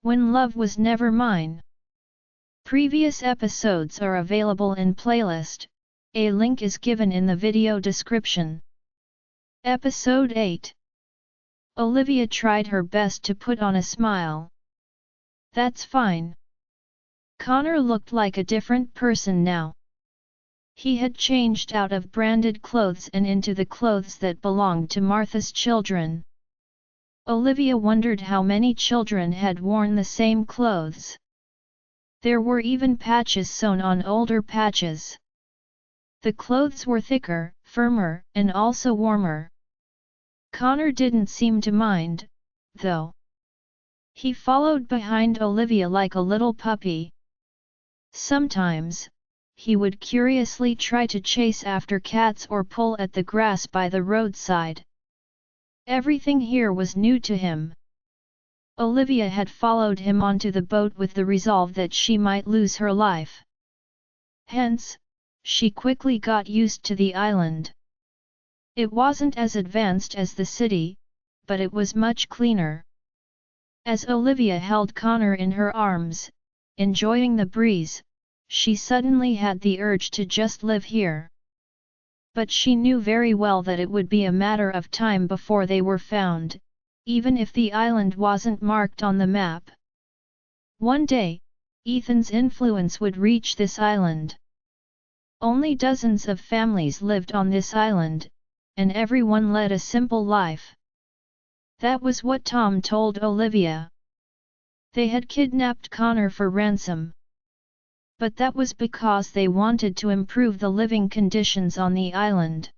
When Love Was Never Mine. Previous episodes are available in playlist, a link is given in the video description. Episode 8. Olivia tried her best to put on a smile. That's fine. Connor looked like a different person now. He had changed out of branded clothes and into the clothes that belonged to Martha's children. Olivia wondered how many children had worn the same clothes. There were even patches sewn on older patches. The clothes were thicker, firmer, and also warmer. Connor didn't seem to mind, though. He followed behind Olivia like a little puppy. Sometimes, he would curiously try to chase after cats or pull at the grass by the roadside. Everything here was new to him. Olivia had followed him onto the boat with the resolve that she might lose her life. Hence, she quickly got used to the island. It wasn't as advanced as the city, but it was much cleaner. As Olivia held Connor in her arms, enjoying the breeze, she suddenly had the urge to just live here. But she knew very well that it would be a matter of time before they were found, even if the island wasn't marked on the map. One day, Ethan's influence would reach this island. Only dozens of families lived on this island, and everyone led a simple life. That was what Tom told Olivia. They had kidnapped Connor for ransom. But that was because they wanted to improve the living conditions on the island.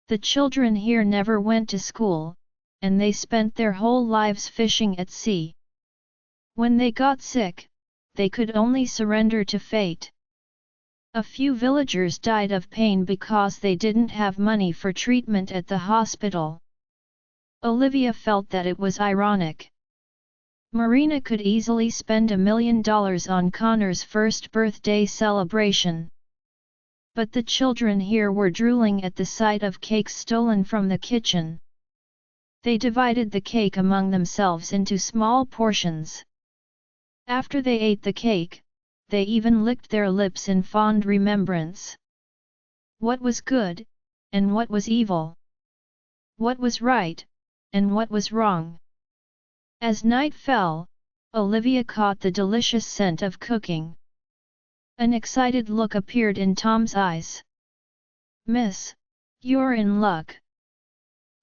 The children here never went to school, and they spent their whole lives fishing at sea. When they got sick, they could only surrender to fate. A few villagers died of pain because they didn't have money for treatment at the hospital. Olivia felt that it was ironic. Marina could easily spend $1 million on Connor's first birthday celebration. But the children here were drooling at the sight of cakes stolen from the kitchen. They divided the cake among themselves into small portions. After they ate the cake, they even licked their lips in fond remembrance. What was good, and what was evil? What was right, and what was wrong? As night fell, Olivia caught the delicious scent of cooking. An excited look appeared in Tom's eyes. "Miss, you're in luck.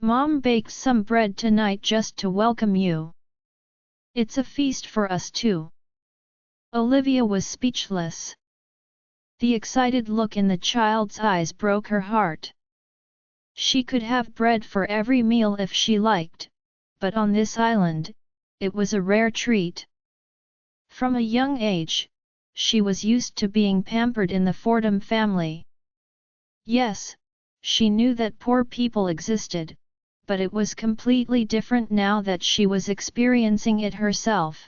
Mom baked some bread tonight just to welcome you. It's a feast for us too." Olivia was speechless. The excited look in the child's eyes broke her heart. She could have bread for every meal if she liked, but on this island, it was a rare treat. From a young age, she was used to being pampered in the Fordham family. Yes, she knew that poor people existed, but it was completely different now that she was experiencing it herself.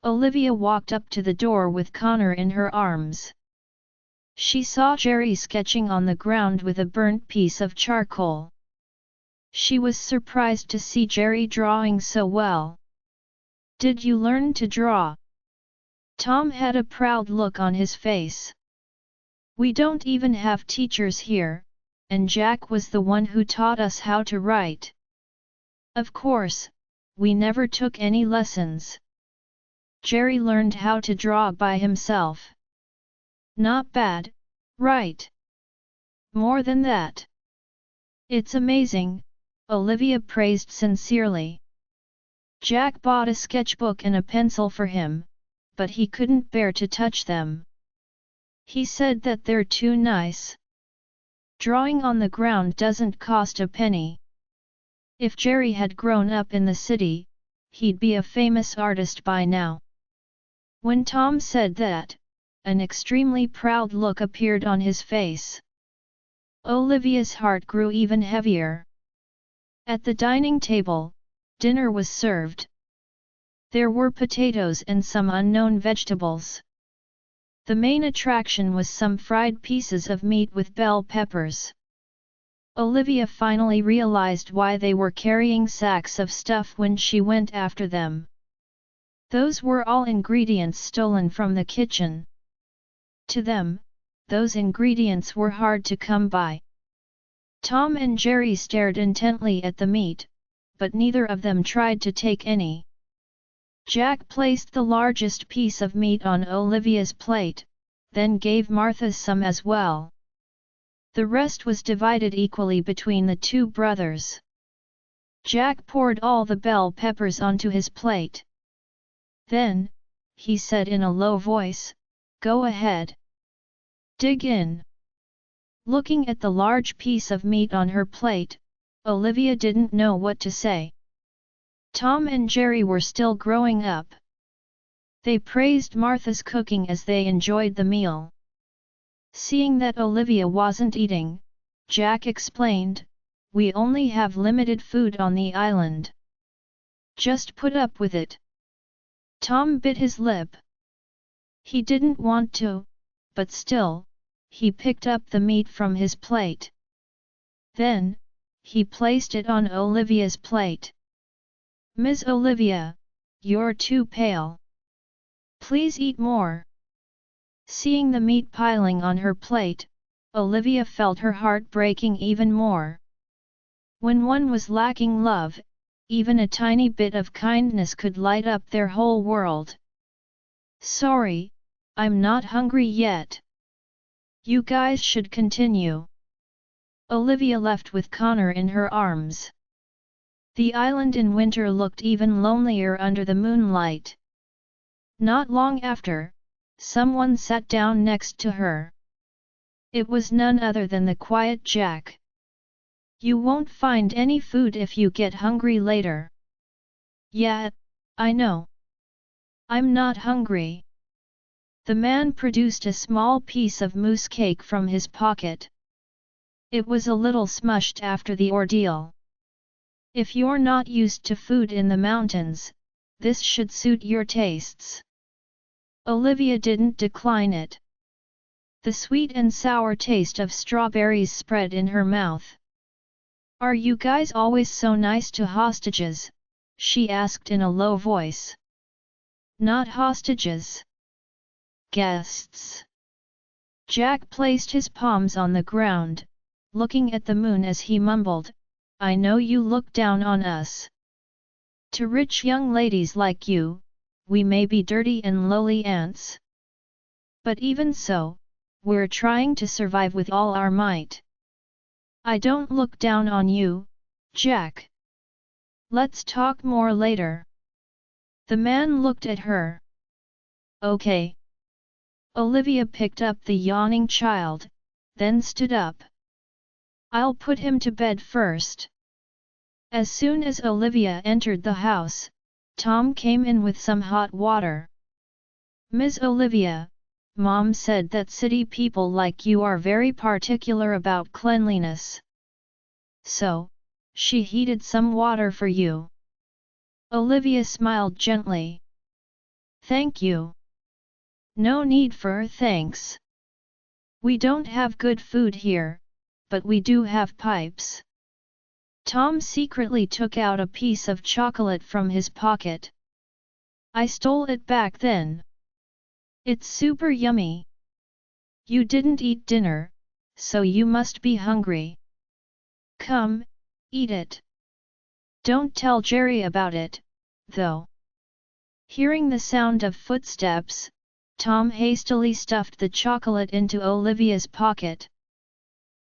Olivia walked up to the door with Connor in her arms. She saw Jerry sketching on the ground with a burnt piece of charcoal. She was surprised to see Jerry drawing so well. "Did you learn to draw?" Tom had a proud look on his face. "We don't even have teachers here, and Jack was the one who taught us how to write. Of course, we never took any lessons. Jerry learned how to draw by himself." "Not bad, right? More than that." "It's amazing," Olivia praised sincerely. Jack bought a sketchbook and a pencil for him, but he couldn't bear to touch them. He said that they're too nice. Drawing on the ground doesn't cost a penny. If Jerry had grown up in the city, he'd be a famous artist by now. When Tom said that, an extremely proud look appeared on his face. Olivia's heart grew even heavier. At the dining table, dinner was served. There were potatoes and some unknown vegetables. The main attraction was some fried pieces of meat with bell peppers. Olivia finally realized why they were carrying sacks of stuff when she went after them. Those were all ingredients stolen from the kitchen. To them, those ingredients were hard to come by. Tom and Jerry stared intently at the meat, but neither of them tried to take any. Jack placed the largest piece of meat on Olivia's plate, then gave Martha some as well. The rest was divided equally between the two brothers. Jack poured all the bell peppers onto his plate. Then, he said in a low voice, "Go ahead. Dig in." Looking at the large piece of meat on her plate, Olivia didn't know what to say. Tom and Jerry were still growing up. They praised Martha's cooking as they enjoyed the meal. Seeing that Olivia wasn't eating, Jack explained, "We only have limited food on the island. Just put up with it." Tom bit his lip. He didn't want to, but still, he picked up the meat from his plate. Then, he placed it on Olivia's plate. "Ms. Olivia, you're too pale. Please eat more." Seeing the meat piling on her plate, Olivia felt her heart breaking even more. When one was lacking love, even a tiny bit of kindness could light up their whole world. "Sorry, I'm not hungry yet. You guys should continue." Olivia left with Connor in her arms. The island in winter looked even lonelier under the moonlight. Not long after, someone sat down next to her. It was none other than the quiet Jack. "You won't find any food if you get hungry later." "Yeah, I know. I'm not hungry." The man produced a small piece of mousse cake from his pocket. It was a little smushed after the ordeal. "If you're not used to food in the mountains, this should suit your tastes." Olivia didn't decline it. The sweet and sour taste of strawberries spread in her mouth. "Are you guys always so nice to hostages?" she asked in a low voice. "Not hostages. Guests." Jack placed his palms on the ground, looking at the moon as he mumbled, "I know you look down on us. To rich young ladies like you, we may be dirty and lowly ants. But even so, we're trying to survive with all our might." "I don't look down on you, Jack. Let's talk more later." The man looked at her. "Okay." Olivia picked up the yawning child, then stood up. "I'll put him to bed first." As soon as Olivia entered the house, Tom came in with some hot water. "Ms. Olivia, Mom said that city people like you are very particular about cleanliness. So, she heated some water for you." Olivia smiled gently. "Thank you. No need for thanks. We don't have good food here, but we do have pipes." Tom secretly took out a piece of chocolate from his pocket. "I stole it back then. It's super yummy. You didn't eat dinner, so you must be hungry. Come, eat it. Don't tell Jerry about it, though." Hearing the sound of footsteps, Tom hastily stuffed the chocolate into Olivia's pocket.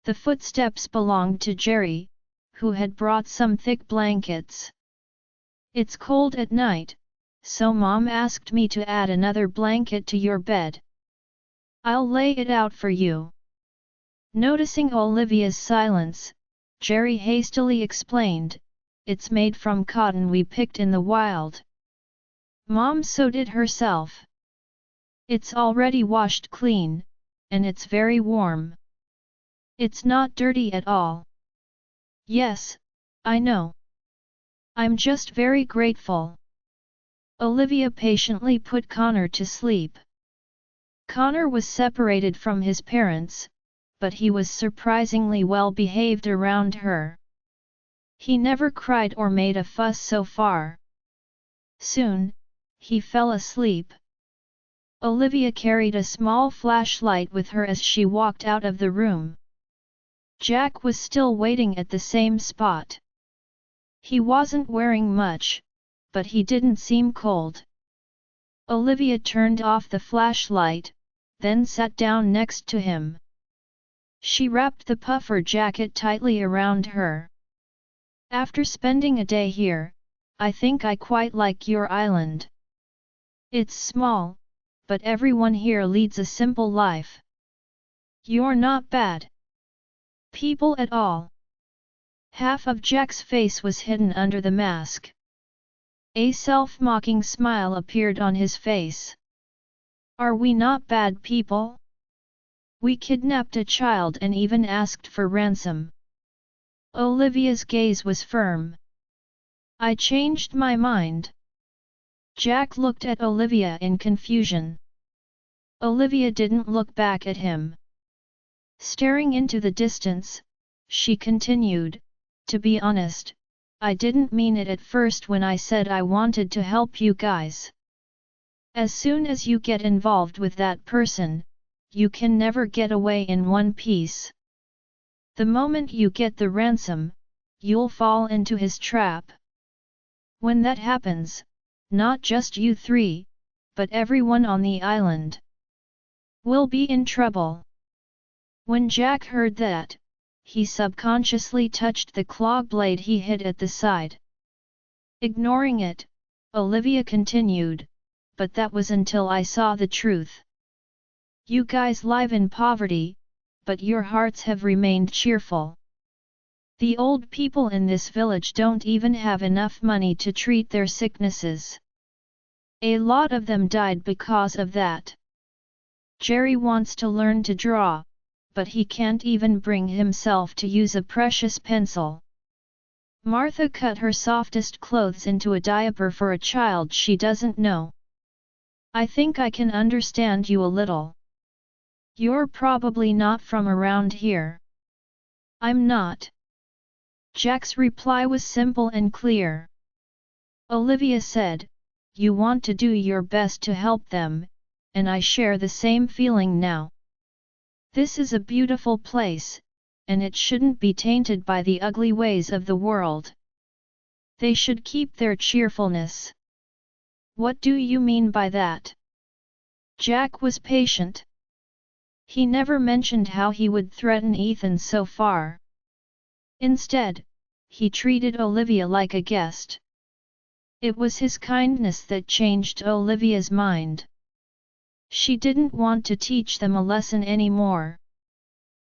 The footsteps belonged to Jerry, who had brought some thick blankets. "It's cold at night, so Mom asked me to add another blanket to your bed. I'll lay it out for you." Noticing Olivia's silence, Jerry hastily explained, "It's made from cotton we picked in the wild. Mom sewed it herself. It's already washed clean, and it's very warm. It's not dirty at all." "Yes, I know. I'm just very grateful." Olivia patiently put Connor to sleep. Connor was separated from his parents, but he was surprisingly well behaved around her. He never cried or made a fuss so far. Soon, he fell asleep. Olivia carried a small flashlight with her as she walked out of the room. Jack was still waiting at the same spot. He wasn't wearing much, but he didn't seem cold. Olivia turned off the flashlight, then sat down next to him. She wrapped the puffer jacket tightly around her. After spending a day here, I think I quite like your island. It's small, but everyone here leads a simple life. You're not bad people at all. Half of Jack's face was hidden under the mask. A self-mocking smile appeared on his face. Are we not bad people? We kidnapped a child and even asked for ransom. Olivia's gaze was firm. I changed my mind. Jack looked at Olivia in confusion. Olivia didn't look back at him. Staring into the distance, she continued, to be honest, I didn't mean it at first when I said I wanted to help you guys. As soon as you get involved with that person, you can never get away in one piece. The moment you get the ransom, you'll fall into his trap. When that happens, not just you three, but everyone on the island will be in trouble. When Jack heard that, he subconsciously touched the claw blade he hid at the side. Ignoring it, Olivia continued, but that was until I saw the truth. You guys live in poverty, but your hearts have remained cheerful. The old people in this village don't even have enough money to treat their sicknesses. A lot of them died because of that. Jerry wants to learn to draw, but he can't even bring himself to use a precious pencil. Martha cut her softest clothes into a diaper for a child she doesn't know. I think I can understand you a little. You're probably not from around here. I'm not. Jack's reply was simple and clear. Olivia said, you want to do your best to help them, and I share the same feeling now. This is a beautiful place, and it shouldn't be tainted by the ugly ways of the world. They should keep their cheerfulness. What do you mean by that? Jack was patient. He never mentioned how he would threaten Ethan so far. Instead, he treated Olivia like a guest. It was his kindness that changed Olivia's mind. She didn't want to teach them a lesson anymore.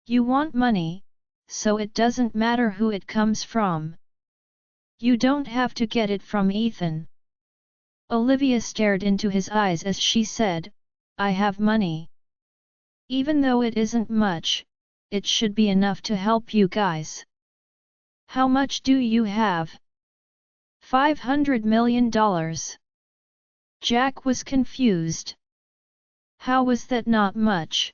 You want money, so it doesn't matter who it comes from. You don't have to get it from Ethan. Olivia stared into his eyes as she said, I have money. Even though it isn't much, it should be enough to help you guys. How much do you have? $500 million. Jack was confused. How was that not much?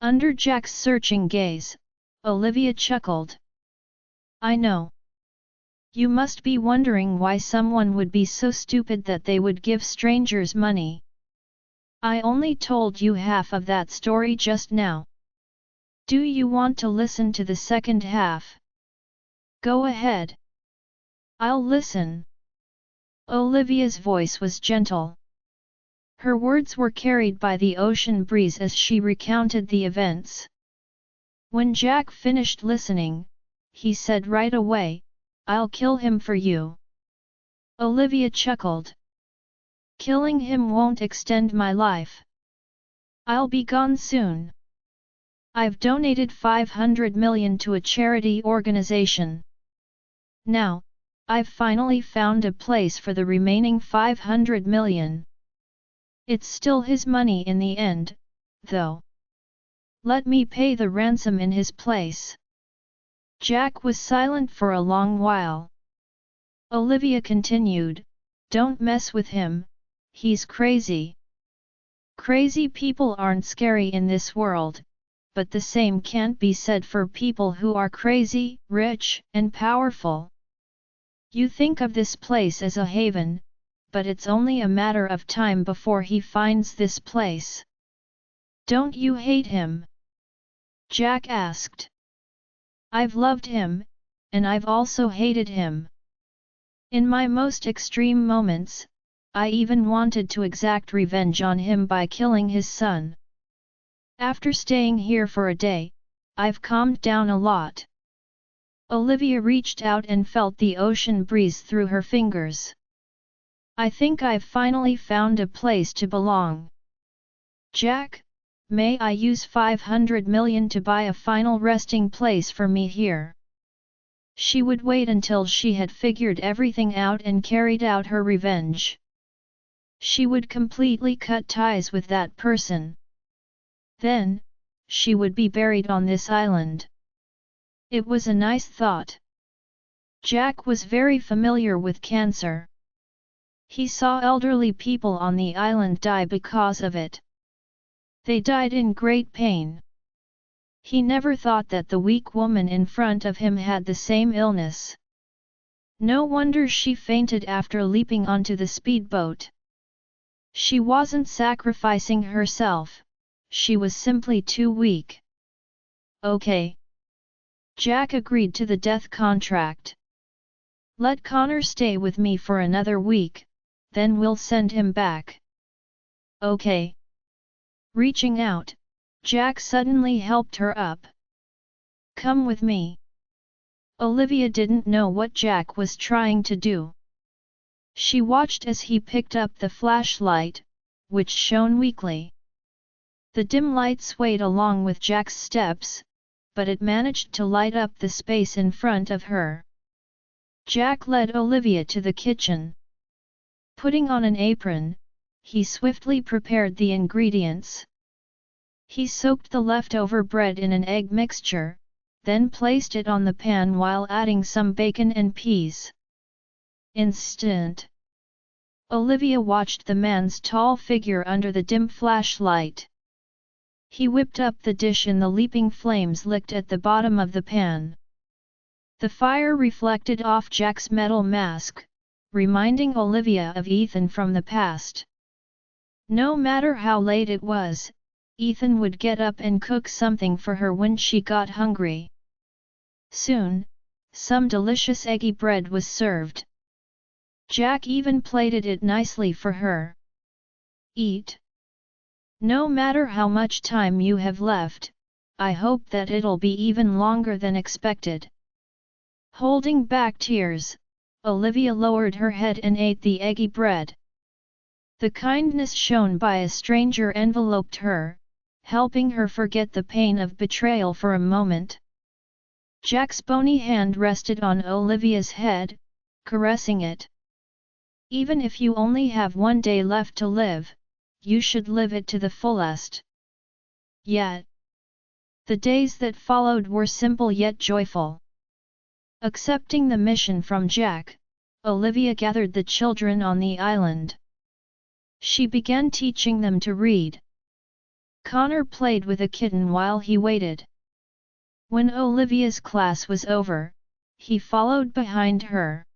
Under Jack's searching gaze, Olivia chuckled. I know. You must be wondering why someone would be so stupid that they would give strangers money. I only told you half of that story just now. Do you want to listen to the second half? Go ahead. I'll listen. Olivia's voice was gentle. Her words were carried by the ocean breeze as she recounted the events. When Jack finished listening, he said right away, I'll kill him for you. Olivia chuckled. Killing him won't extend my life. I'll be gone soon. I've donated $500 million to a charity organization. Now, I've finally found a place for the remaining $500 million. It's still his money in the end, though. Let me pay the ransom in his place. Jack was silent for a long while. Olivia continued, Don't mess with him, he's crazy. Crazy people aren't scary in this world, but the same can't be said for people who are crazy, rich, and powerful. You think of this place as a haven, but it's only a matter of time before he finds this place. Don't you hate him? Jack asked. I've loved him, and I've also hated him. In my most extreme moments, I even wanted to exact revenge on him by killing his son. After staying here for a day, I've calmed down a lot. Olivia reached out and felt the ocean breeze through her fingers. I think I've finally found a place to belong. Jack, may I use 500 million to buy a final resting place for me here? She would wait until she had figured everything out and carried out her revenge. She would completely cut ties with that person. Then, she would be buried on this island. It was a nice thought. Jack was very familiar with cancer. He saw elderly people on the island die because of it. They died in great pain. He never thought that the weak woman in front of him had the same illness. No wonder she fainted after leaping onto the speedboat. She wasn't sacrificing herself, she was simply too weak. Okay. Jack agreed to the death contract. Let Connor stay with me for another week, then we'll send him back. Okay. Reaching out, Jack suddenly helped her up. Come with me. Olivia didn't know what Jack was trying to do. She watched as he picked up the flashlight, which shone weakly. The dim light swayed along with Jack's steps, but it managed to light up the space in front of her. Jack led Olivia to the kitchen. Putting on an apron, he swiftly prepared the ingredients. He soaked the leftover bread in an egg mixture, then placed it on the pan while adding some bacon and peas. Instant. Olivia watched the man's tall figure under the dim flashlight. He whipped up the dish and the leaping flames licked at the bottom of the pan. The fire reflected off Jack's metal mask, reminding Olivia of Ethan from the past. No matter how late it was, Ethan would get up and cook something for her when she got hungry. Soon, some delicious eggy bread was served. Jack even plated it nicely for her. Eat. No matter how much time you have left, I hope that it'll be even longer than expected. Holding back tears, Olivia lowered her head and ate the eggy bread. The kindness shown by a stranger enveloped her, helping her forget the pain of betrayal for a moment. Jack's bony hand rested on Olivia's head, caressing it. Even if you only have one day left to live, you should live it to the fullest. Yet, the days that followed were simple yet joyful. Accepting the mission from Jack, Olivia gathered the children on the island. She began teaching them to read. Connor played with a kitten while he waited. When Olivia's class was over, he followed behind her.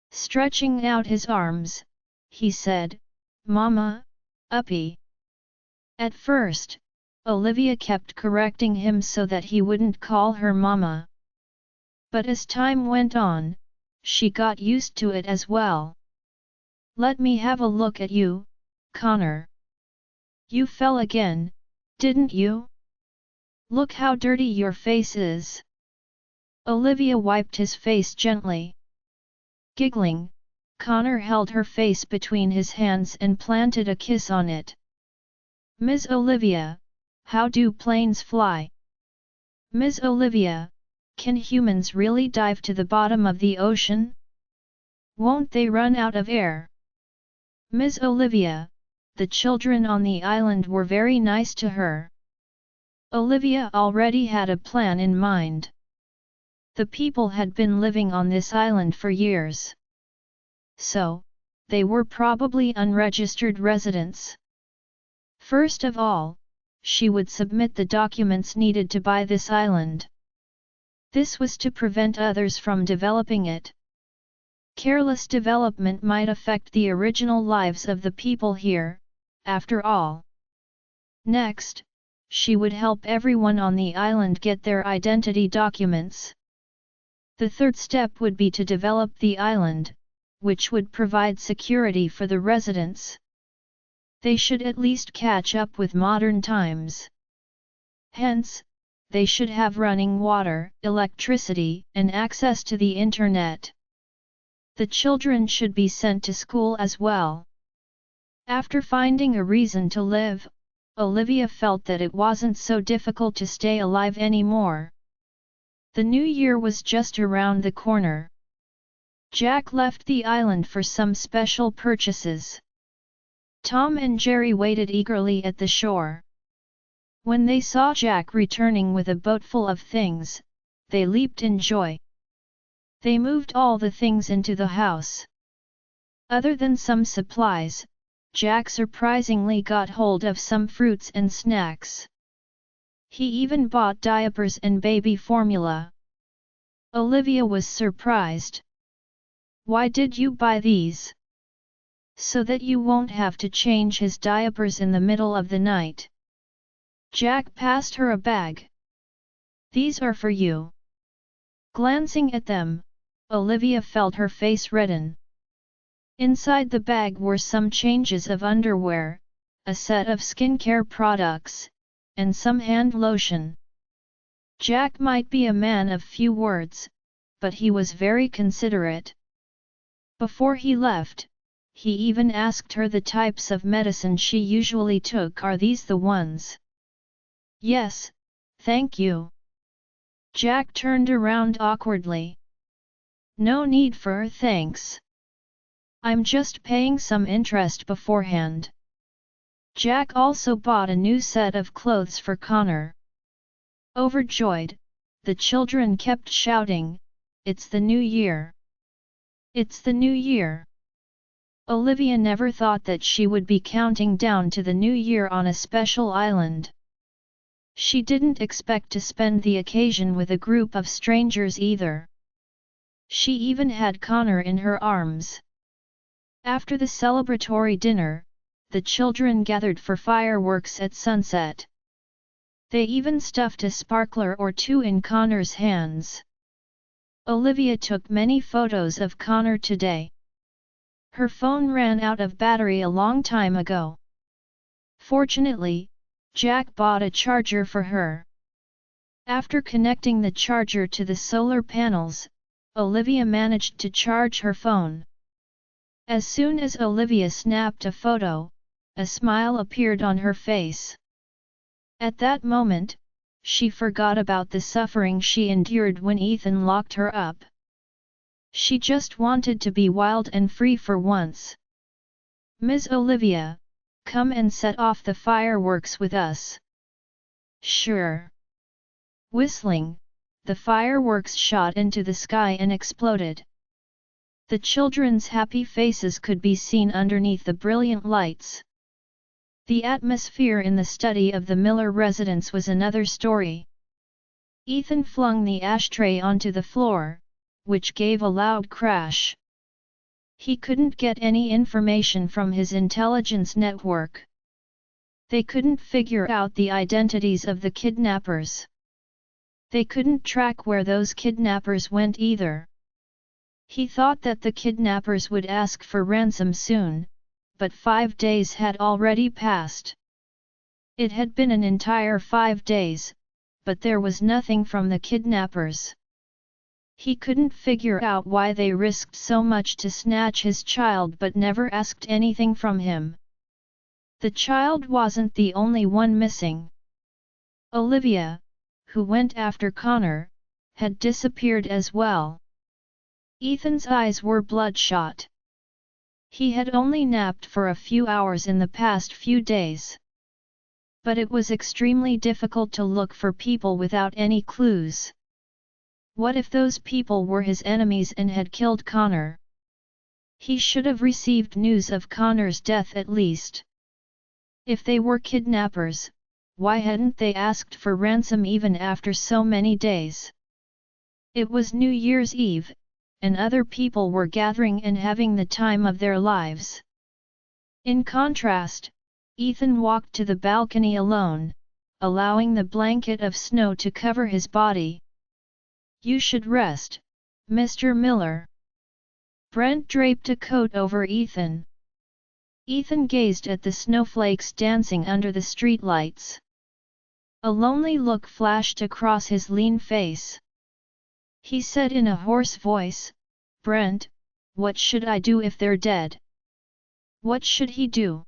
Stretching out his arms, he said, "Mama, uppy." At first, Olivia kept correcting him so that he wouldn't call her Mama. But as time went on, she got used to it as well. "Let me have a look at you, Connor. You fell again, didn't you? Look how dirty your face is." Olivia wiped his face gently. Giggling, Connor held her face between his hands and planted a kiss on it. "Ms. Olivia, how do planes fly? Ms. Olivia, can humans really dive to the bottom of the ocean? Won't they run out of air?" Ms. Olivia, the children on the island were very nice to her. Olivia already had a plan in mind. The people had been living on this island for years. So, they were probably unregistered residents. First of all, she would submit the documents needed to buy this island. This was to prevent others from developing it. careless development might affect the original lives of the people here, after all. Next, she would help everyone on the island get their identity documents. The third step would be to develop the island, which would provide security for the residents. They should at least catch up with modern times. Hence, they should have running water, electricity, and access to the internet. The children should be sent to school as well. After finding a reason to live, Olivia felt that it wasn't so difficult to stay alive anymore. The new year was just around the corner. Jack left the island for some special purchases. Tom and Jerry waited eagerly at the shore. When they saw Jack returning with a boat full of things, they leaped in joy. They moved all the things into the house. Other than some supplies, Jack surprisingly got hold of some fruits and snacks. He even bought diapers and baby formula. Olivia was surprised. "Why did you buy these?" "So that you won't have to change his diapers in the middle of the night." Jack passed her a bag. "These are for you." Glancing at them, Olivia felt her face redden. Inside the bag were some changes of underwear, a set of skincare products, and some hand lotion. Jack might be a man of few words, but he was very considerate. Before he left, he even asked her the types of medicine she usually took. "Are these the ones?" "Yes, thank you." Jack turned around awkwardly. "No need for thanks. I'm just paying some interest beforehand." Jack also bought a new set of clothes for Connor. Overjoyed, the children kept shouting, "It's the new year! It's the new year!" Olivia never thought that she would be counting down to the new year on a special island. She didn't expect to spend the occasion with a group of strangers either. She even had Connor in her arms. After the celebratory dinner, the children gathered for fireworks at sunset. They even stuffed a sparkler or two in Connor's hands. Olivia took many photos of Connor today. Her phone ran out of battery a long time ago. Fortunately, Jack bought a charger for her. After connecting the charger to the solar panels, Olivia managed to charge her phone. As soon as Olivia snapped a photo, a smile appeared on her face. At that moment, she forgot about the suffering she endured when Ethan locked her up. She just wanted to be wild and free for once. "Ms. Olivia, come and set off the fireworks with us." "Sure." Whistling, the fireworks shot into the sky and exploded. The children's happy faces could be seen underneath the brilliant lights. The atmosphere in the study of the Miller residence was another story. Ethan flung the ashtray onto the floor, which gave a loud crash. He couldn't get any information from his intelligence network. They couldn't figure out the identities of the kidnappers. They couldn't track where those kidnappers went either. He thought that the kidnappers would ask for ransom soon, but 5 days had already passed. It had been an entire 5 days, but there was nothing from the kidnappers. He couldn't figure out why they risked so much to snatch his child but never asked anything from him. The child wasn't the only one missing. Olivia, who went after Connor, had disappeared as well. Ethan's eyes were bloodshot. He had only napped for a few hours in the past few days. But it was extremely difficult to look for people without any clues. What if those people were his enemies and had killed Connor? He should have received news of Connor's death at least. If they were kidnappers, why hadn't they asked for ransom even after so many days? It was New Year's Eve, and other people were gathering and having the time of their lives. In contrast, Ethan walked to the balcony alone, allowing the blanket of snow to cover his body. "You should rest, Mr. Miller." Brent draped a coat over Ethan. Ethan gazed at the snowflakes dancing under the streetlights. A lonely look flashed across his lean face. He said in a hoarse voice, "Brent, what should I do if they're dead?" What should he do?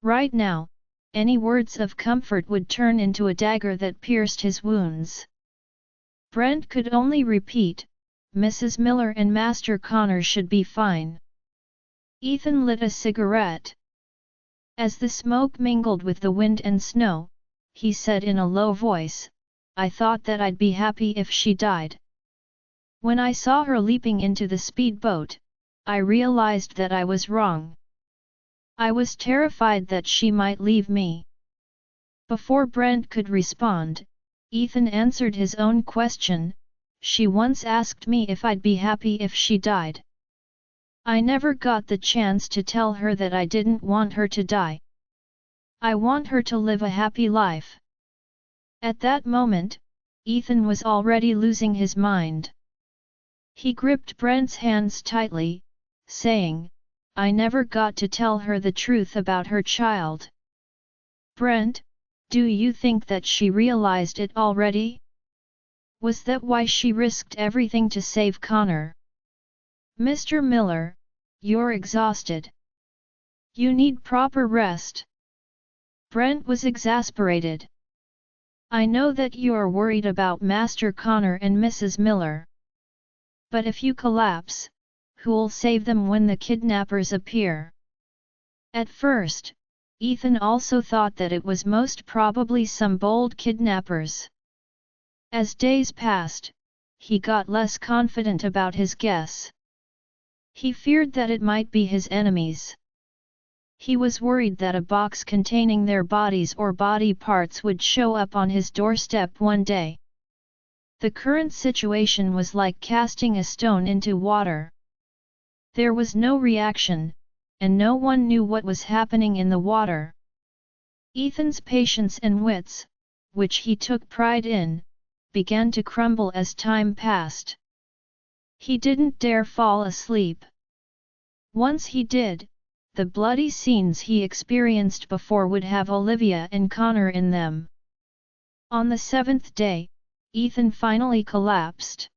Right now, any words of comfort would turn into a dagger that pierced his wounds. Brent could only repeat, "Mrs. Miller and Master Connor should be fine." Ethan lit a cigarette. As the smoke mingled with the wind and snow, he said in a low voice, "I thought that I'd be happy if she died. When I saw her leaping into the speedboat, I realized that I was wrong. I was terrified that she might leave me." Before Brent could respond, Ethan answered his own question, "She once asked me if I'd be happy if she died. I never got the chance to tell her that I didn't want her to die. I want her to live a happy life." At that moment, Ethan was already losing his mind. He gripped Brent's hands tightly, saying, "I never got to tell her the truth about her child." "Brent, do you think that she realized it already? Was that why she risked everything to save Connor?" "Mr. Miller, you're exhausted. You need proper rest." Brent was exasperated. "I know that you're worried about Master Connor and Mrs. Miller. But if you collapse, who'll save them when the kidnappers appear?" At first, Ethan also thought that it was most probably some bold kidnappers. As days passed, he got less confident about his guess. He feared that it might be his enemies. He was worried that a box containing their bodies or body parts would show up on his doorstep one day. The current situation was like casting a stone into water. There was no reaction, and no one knew what was happening in the water. Ethan's patience and wits, which he took pride in, began to crumble as time passed. He didn't dare fall asleep. Once he did, the bloody scenes he experienced before would have Olivia and Connor in them. On the seventh day, Ethan finally collapsed.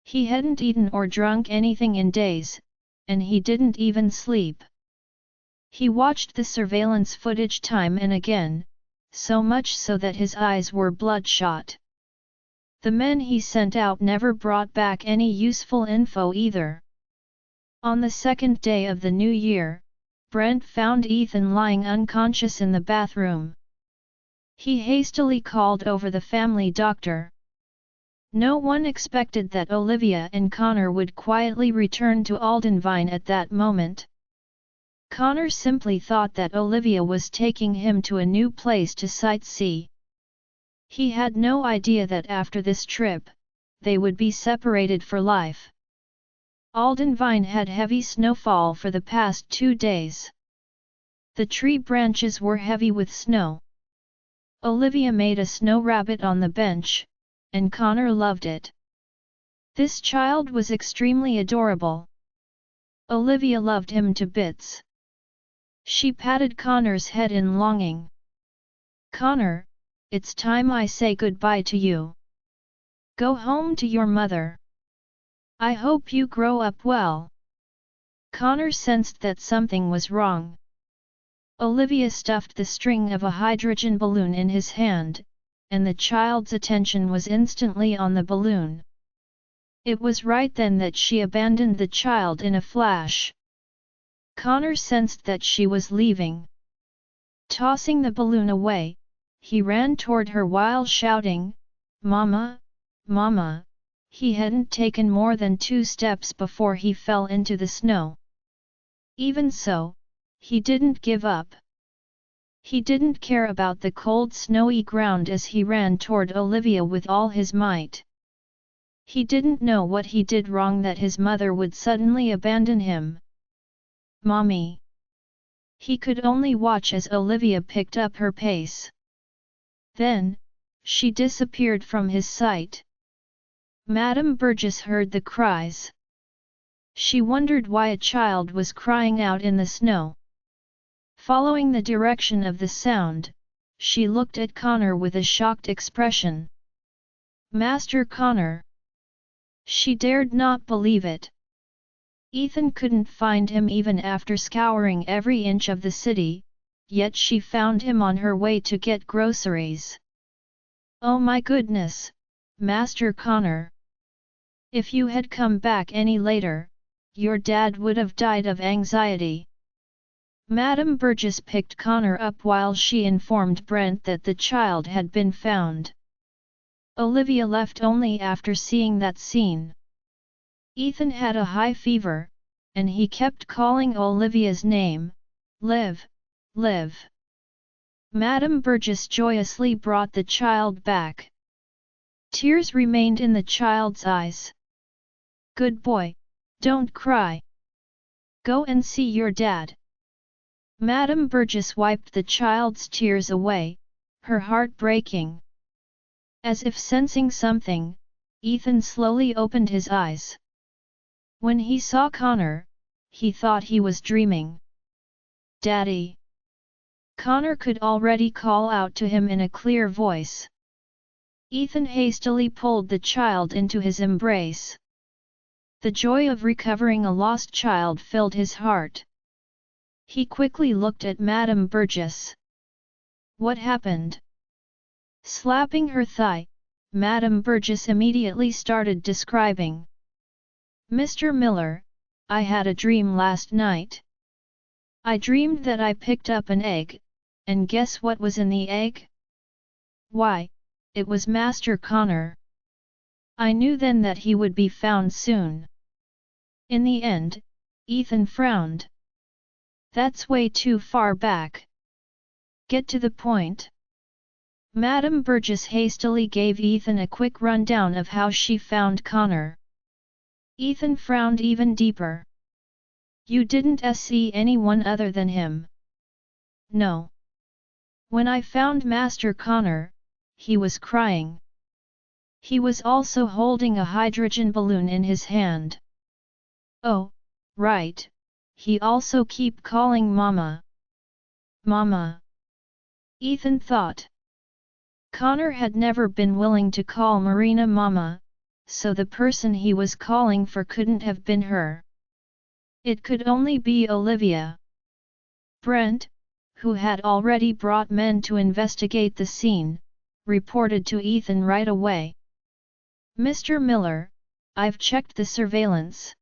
He hadn't eaten or drunk anything in days, and he didn't even sleep. He watched the surveillance footage time and again, so much so that his eyes were bloodshot. The men he sent out never brought back any useful info either. On the second day of the new year, Brent found Ethan lying unconscious in the bathroom. He hastily called over the family doctor. No one expected that Olivia and Connor would quietly return to Aldenvine at that moment. Connor simply thought that Olivia was taking him to a new place to sightsee. He had no idea that after this trip, they would be separated for life. Aldenvine had heavy snowfall for the past 2 days. The tree branches were heavy with snow. Olivia made a snow rabbit on the bench, and Connor loved it. This child was extremely adorable. Olivia loved him to bits. She patted Connor's head in longing. "Connor, it's time I say goodbye to you. Go home to your mother. I hope you grow up well." Connor sensed that something was wrong. Olivia stuffed the string of a hydrogen balloon in his hand, and the child's attention was instantly on the balloon. It was right then that she abandoned the child in a flash. Connor sensed that she was leaving. Tossing the balloon away, he ran toward her while shouting, "Mama, Mama!" He hadn't taken more than 2 steps before he fell into the snow. Even so, he didn't give up. He didn't care about the cold snowy ground as he ran toward Olivia with all his might. He didn't know what he did wrong that his mother would suddenly abandon him. Mommy! He could only watch as Olivia picked up her pace. Then, she disappeared from his sight. Madame Burgess heard the cries. She wondered why a child was crying out in the snow. Following the direction of the sound, she looked at Connor with a shocked expression. Master Connor! She dared not believe it. Ethan couldn't find him even after scouring every inch of the city, yet she found him on her way to get groceries. Oh my goodness, Master Connor! If you had come back any later, your dad would have died of anxiety. Madame Burgess picked Connor up while she informed Brent that the child had been found. Olivia left only after seeing that scene. Ethan had a high fever, and he kept calling Olivia's name, Liv, Liv. Madame Burgess joyously brought the child back. Tears remained in the child's eyes. Good boy, don't cry. Go and see your dad. Madame Burgess wiped the child's tears away, her heart breaking. As if sensing something, Ethan slowly opened his eyes. When he saw Connor, he thought he was dreaming. Daddy! Connor could already call out to him in a clear voice. Ethan hastily pulled the child into his embrace. The joy of recovering a lost child filled his heart. He quickly looked at Madame Burgess. What happened? Slapping her thigh, Madame Burgess immediately started describing. Mr. Miller, I had a dream last night. I dreamed that I picked up an egg, and guess what was in the egg? Why, it was Master Connor. I knew then that he would be found soon. In the end, Ethan frowned. That's way too far back. Get to the point. Madame Burgess hastily gave Ethan a quick rundown of how she found Connor. Ethan frowned even deeper. You didn't see anyone other than him? No. When I found Master Connor, he was crying. He was also holding a hydrogen balloon in his hand. Oh, right, he also kept calling Mama. Mama. Ethan thought. Connor had never been willing to call Marina Mama, so the person he was calling for couldn't have been her. It could only be Olivia. Brent, who had already brought men to investigate the scene, reported to Ethan right away. Mr. Miller, I've checked the surveillance.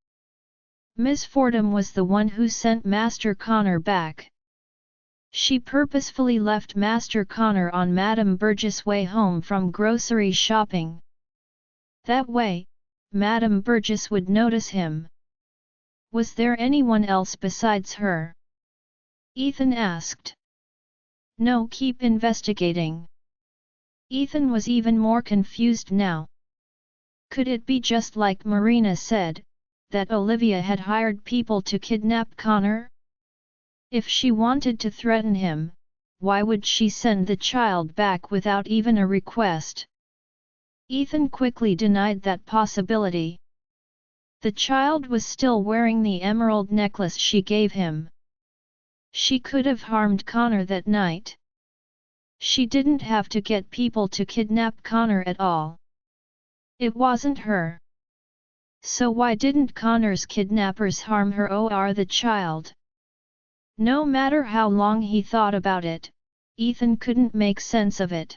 Ms. Fordham was the one who sent Master Connor back. She purposefully left Master Connor on Madame Burgess' way home from grocery shopping. That way, Madame Burgess would notice him. Was there anyone else besides her? Ethan asked. No, keep investigating. Ethan was even more confused now. Could it be just like Marina said, that Olivia had hired people to kidnap Connor? If she wanted to threaten him, why would she send the child back without even a request? Ethan quickly denied that possibility. The child was still wearing the emerald necklace she gave him. She could have harmed Connor that night. She didn't have to get people to kidnap Connor at all. It wasn't her. So why didn't Connor's kidnappers harm her or the child? No matter how long he thought about it, Ethan couldn't make sense of it.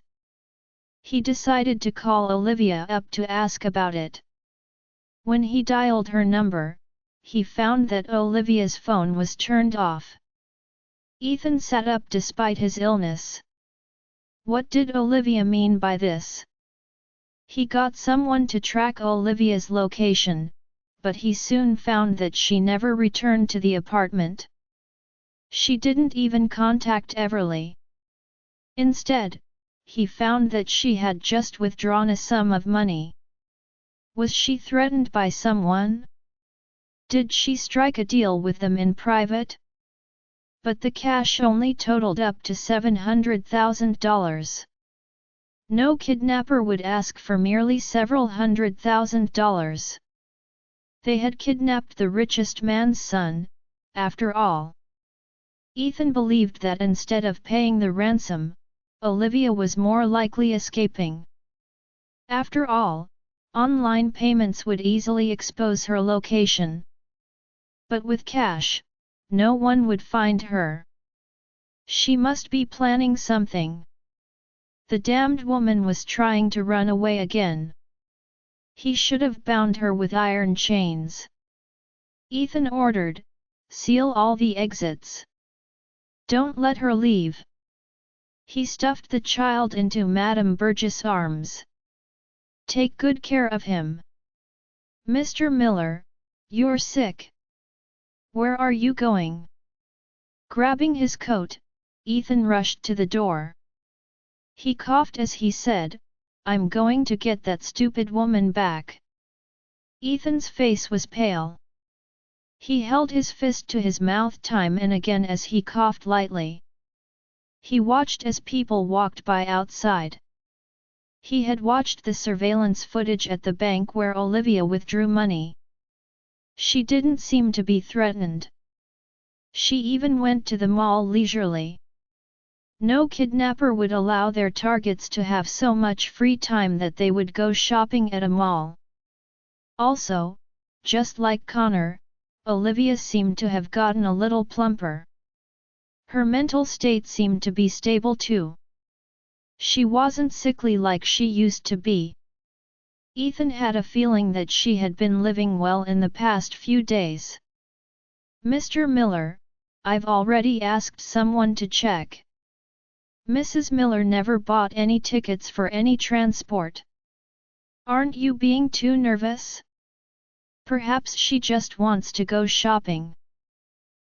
He decided to call Olivia up to ask about it. When he dialed her number, he found that Olivia's phone was turned off. Ethan sat up despite his illness. What did Olivia mean by this? He got someone to track Olivia's location, but he soon found that she never returned to the apartment. She didn't even contact Everly. Instead, he found that she had just withdrawn a sum of money. Was she threatened by someone? Did she strike a deal with them in private? But the cash only totaled up to $700,000. No kidnapper would ask for merely several $100,000. They had kidnapped the richest man's son, after all. Ethan believed that instead of paying the ransom, Olivia was more likely escaping. After all, online payments would easily expose her location. But with cash, no one would find her. She must be planning something. The damned woman was trying to run away again. He should have bound her with iron chains. Ethan ordered, "Seal all the exits. Don't let her leave." He stuffed the child into Madame Burgess' arms. "Take good care of him. Mr. Miller, you're sick. Where are you going?" Grabbing his coat, Ethan rushed to the door. He coughed as he said, "I'm going to get that stupid woman back." Ethan's face was pale. He held his fist to his mouth time and again as he coughed lightly. He watched as people walked by outside. He had watched the surveillance footage at the bank where Olivia withdrew money. She didn't seem to be threatened. She even went to the mall leisurely. No kidnapper would allow their targets to have so much free time that they would go shopping at a mall. Also, just like Connor, Olivia seemed to have gotten a little plumper. Her mental state seemed to be stable too. She wasn't sickly like she used to be. Ethan had a feeling that she had been living well in the past few days. "Mr. Miller, I've already asked someone to check. Mrs. Miller never bought any tickets for any transport. Aren't you being too nervous? Perhaps she just wants to go shopping."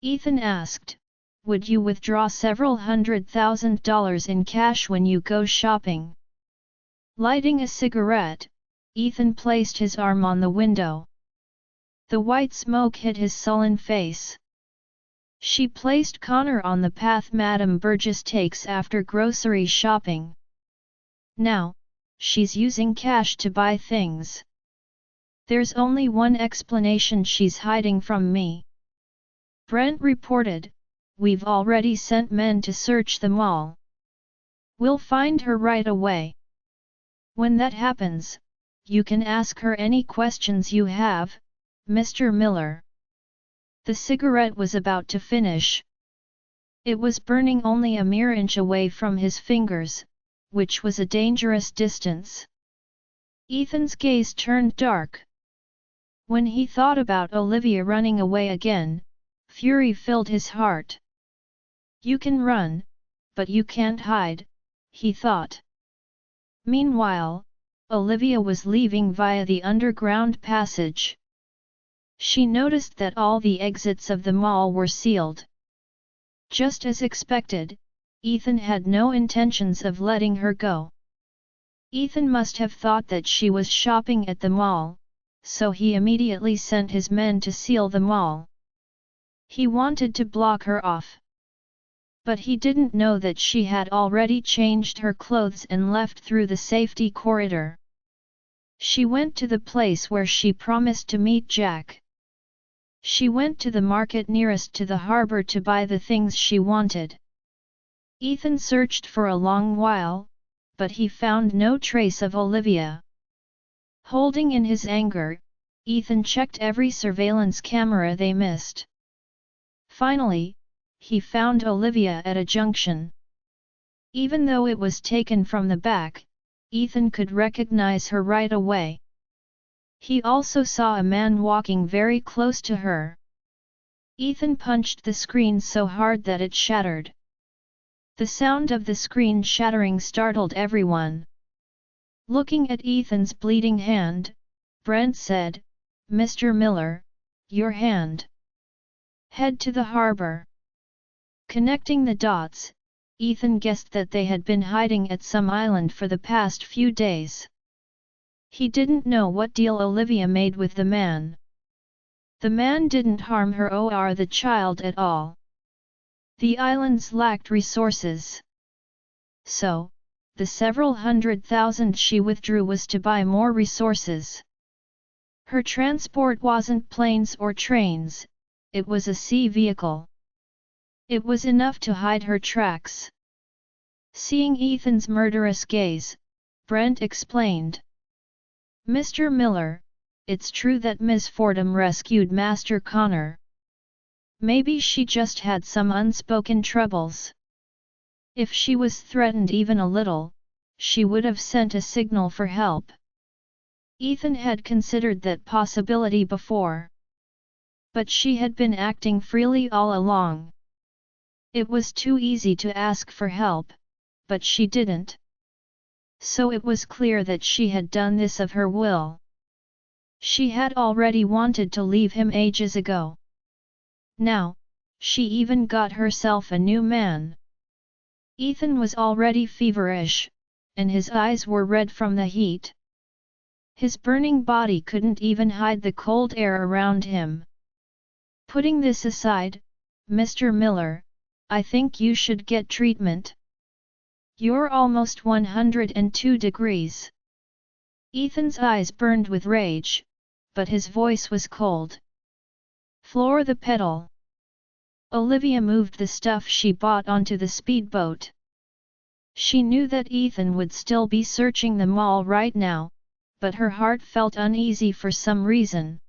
Ethan asked, "Would you withdraw several $100,000 in cash when you go shopping?" Lighting a cigarette, Ethan placed his arm on the window. The white smoke hid his sullen face. "She placed Connor on the path Madame Burgess takes after grocery shopping. Now, she's using cash to buy things. There's only one explanation: she's hiding from me." Brent reported, "We've already sent men to search the mall. We'll find her right away. When that happens, you can ask her any questions you have, Mr. Miller." The cigarette was about to finish. It was burning only a mere inch away from his fingers, which was a dangerous distance. Ethan's gaze turned dark. When he thought about Olivia running away again, fury filled his heart. "You can run, but you can't hide," he thought. Meanwhile, Olivia was leaving via the underground passage. She noticed that all the exits of the mall were sealed. Just as expected, Ethan had no intentions of letting her go. Ethan must have thought that she was shopping at the mall, so he immediately sent his men to seal the mall. He wanted to block her off. But he didn't know that she had already changed her clothes and left through the safety corridor. She went to the place where she promised to meet Jack. She went to the market nearest to the harbor to buy the things she wanted. Ethan searched for a long while, but he found no trace of Olivia. Holding in his anger, Ethan checked every surveillance camera they missed. Finally, he found Olivia at a junction. Even though it was taken from the back, Ethan could recognize her right away. He also saw a man walking very close to her. Ethan punched the screen so hard that it shattered. The sound of the screen shattering startled everyone. Looking at Ethan's bleeding hand, Brent said, "Mr. Miller, your hand. Head to the harbor." Connecting the dots, Ethan guessed that they had been hiding at some island for the past few days. He didn't know what deal Olivia made with the man. The man didn't harm her or the child at all. The islands lacked resources. So, the several 100,000 she withdrew was to buy more resources. Her transport wasn't planes or trains, it was a sea vehicle. It was enough to hide her tracks. Seeing Ethan's murderous gaze, Brent explained. Mr. Miller, it's true that Ms. Fordham rescued Master Connor. Maybe she just had some unspoken troubles. If she was threatened even a little, she would have sent a signal for help. Ethan had considered that possibility before. But she had been acting freely all along. It was too easy to ask for help, but she didn't. So it was clear that she had done this of her will. She had already wanted to leave him ages ago. Now, she even got herself a new man. Ethan was already feverish, and his eyes were red from the heat. His burning body couldn't even hide the cold air around him. Putting this aside, Mr. Miller, I think you should get treatment. You're almost 102 degrees. Ethan's eyes burned with rage, but his voice was cold. Floor the pedal. Olivia moved the stuff she bought onto the speedboat. She knew that Ethan would still be searching the mall right now, but her heart felt uneasy for some reason.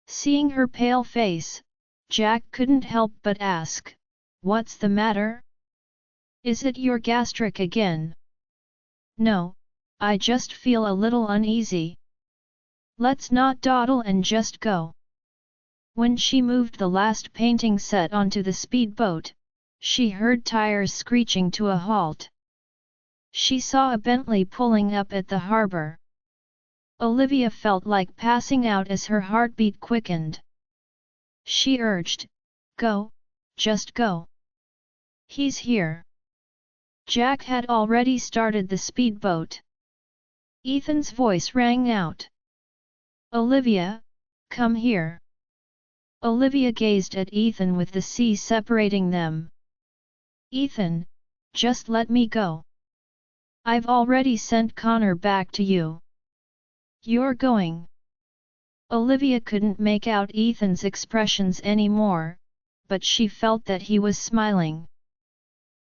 Seeing her pale face, Jack couldn't help but ask, "What's the matter? Is it your gastric again?" "No, I just feel a little uneasy." "Let's not dawdle and just go." When she moved the last painting set onto the speedboat, she heard tires screeching to a halt. She saw a Bentley pulling up at the harbor. Olivia felt like passing out as her heartbeat quickened. She urged, "Go, just go. He's here." Jack had already started the speedboat. Ethan's voice rang out. "Olivia, come here." Olivia gazed at Ethan with the sea separating them. "Ethan, just let me go. I've already sent Connor back to you." "You're going?" Olivia couldn't make out Ethan's expressions anymore, but she felt that he was smiling.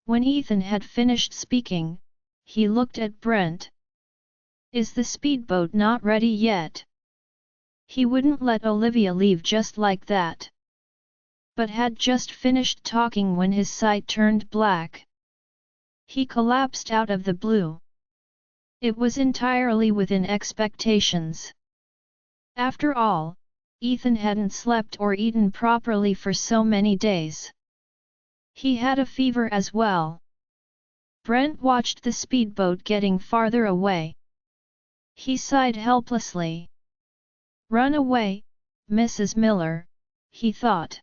When Ethan had finished speaking, he looked at Brent. "Is the speedboat not ready yet?" He wouldn't let Olivia leave just like that. But had just finished talking when his sight turned black. He collapsed out of the blue. It was entirely within expectations. After all, Ethan hadn't slept or eaten properly for so many days. He had a fever as well. Brent watched the speedboat getting farther away. He sighed helplessly. "Run away, Mrs. Miller," he thought.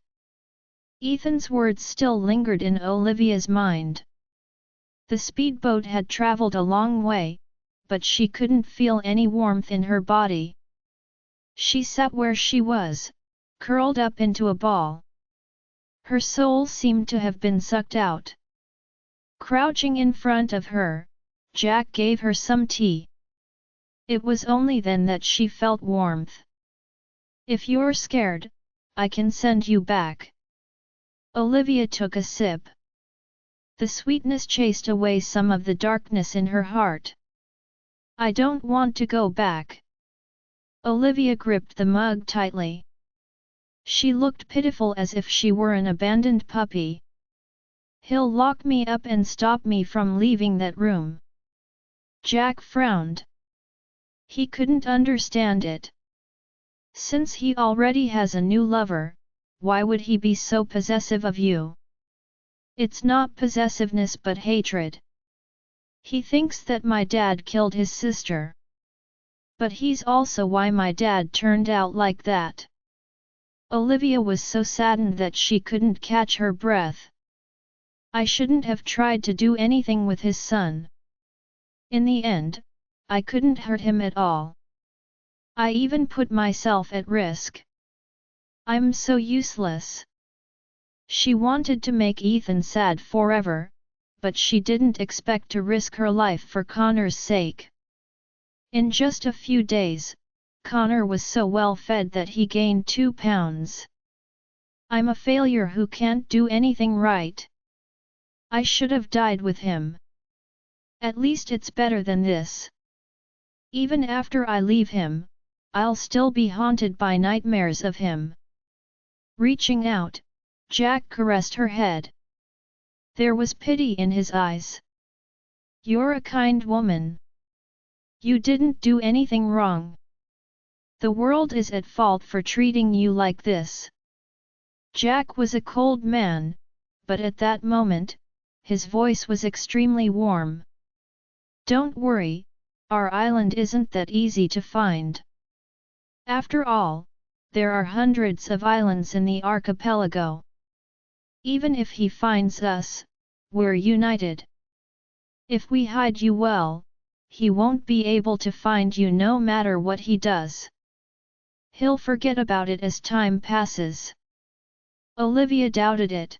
Ethan's words still lingered in Olivia's mind. The speedboat had traveled a long way, but she couldn't feel any warmth in her body. She sat where she was, curled up into a ball. Her soul seemed to have been sucked out. Crouching in front of her, Jack gave her some tea. It was only then that she felt warmth. "If you're scared, I can send you back." Olivia took a sip. The sweetness chased away some of the darkness in her heart. "I don't want to go back." Olivia gripped the mug tightly. She looked pitiful as if she were an abandoned puppy. "He'll lock me up and stop me from leaving that room." Jack frowned. He couldn't understand it. Since he already has a new lover, why would he be so possessive of you? It's not possessiveness but hatred. He thinks that my dad killed his sister. But he's also why my dad turned out like that. Olivia was so saddened that she couldn't catch her breath. "I shouldn't have tried to do anything with his son. In the end, I couldn't hurt him at all. I even put myself at risk. I'm so useless. She wanted to make Ethan sad forever, but she didn't expect to risk her life for Connor's sake. In just a few days, Connor was so well fed that he gained 2 pounds. I'm a failure who can't do anything right. I should have died with him. At least it's better than this. Even after I leave him, I'll still be haunted by nightmares of him. Reaching out, Jack caressed her head. There was pity in his eyes. You're a kind woman. You didn't do anything wrong. The world is at fault for treating you like this. Jack was a cold man, but at that moment, his voice was extremely warm. Don't worry, our island isn't that easy to find. After all, there are hundreds of islands in the archipelago. Even if he finds us, we're united. If we hide you well, he won't be able to find you no matter what he does. He'll forget about it as time passes. Olivia doubted it.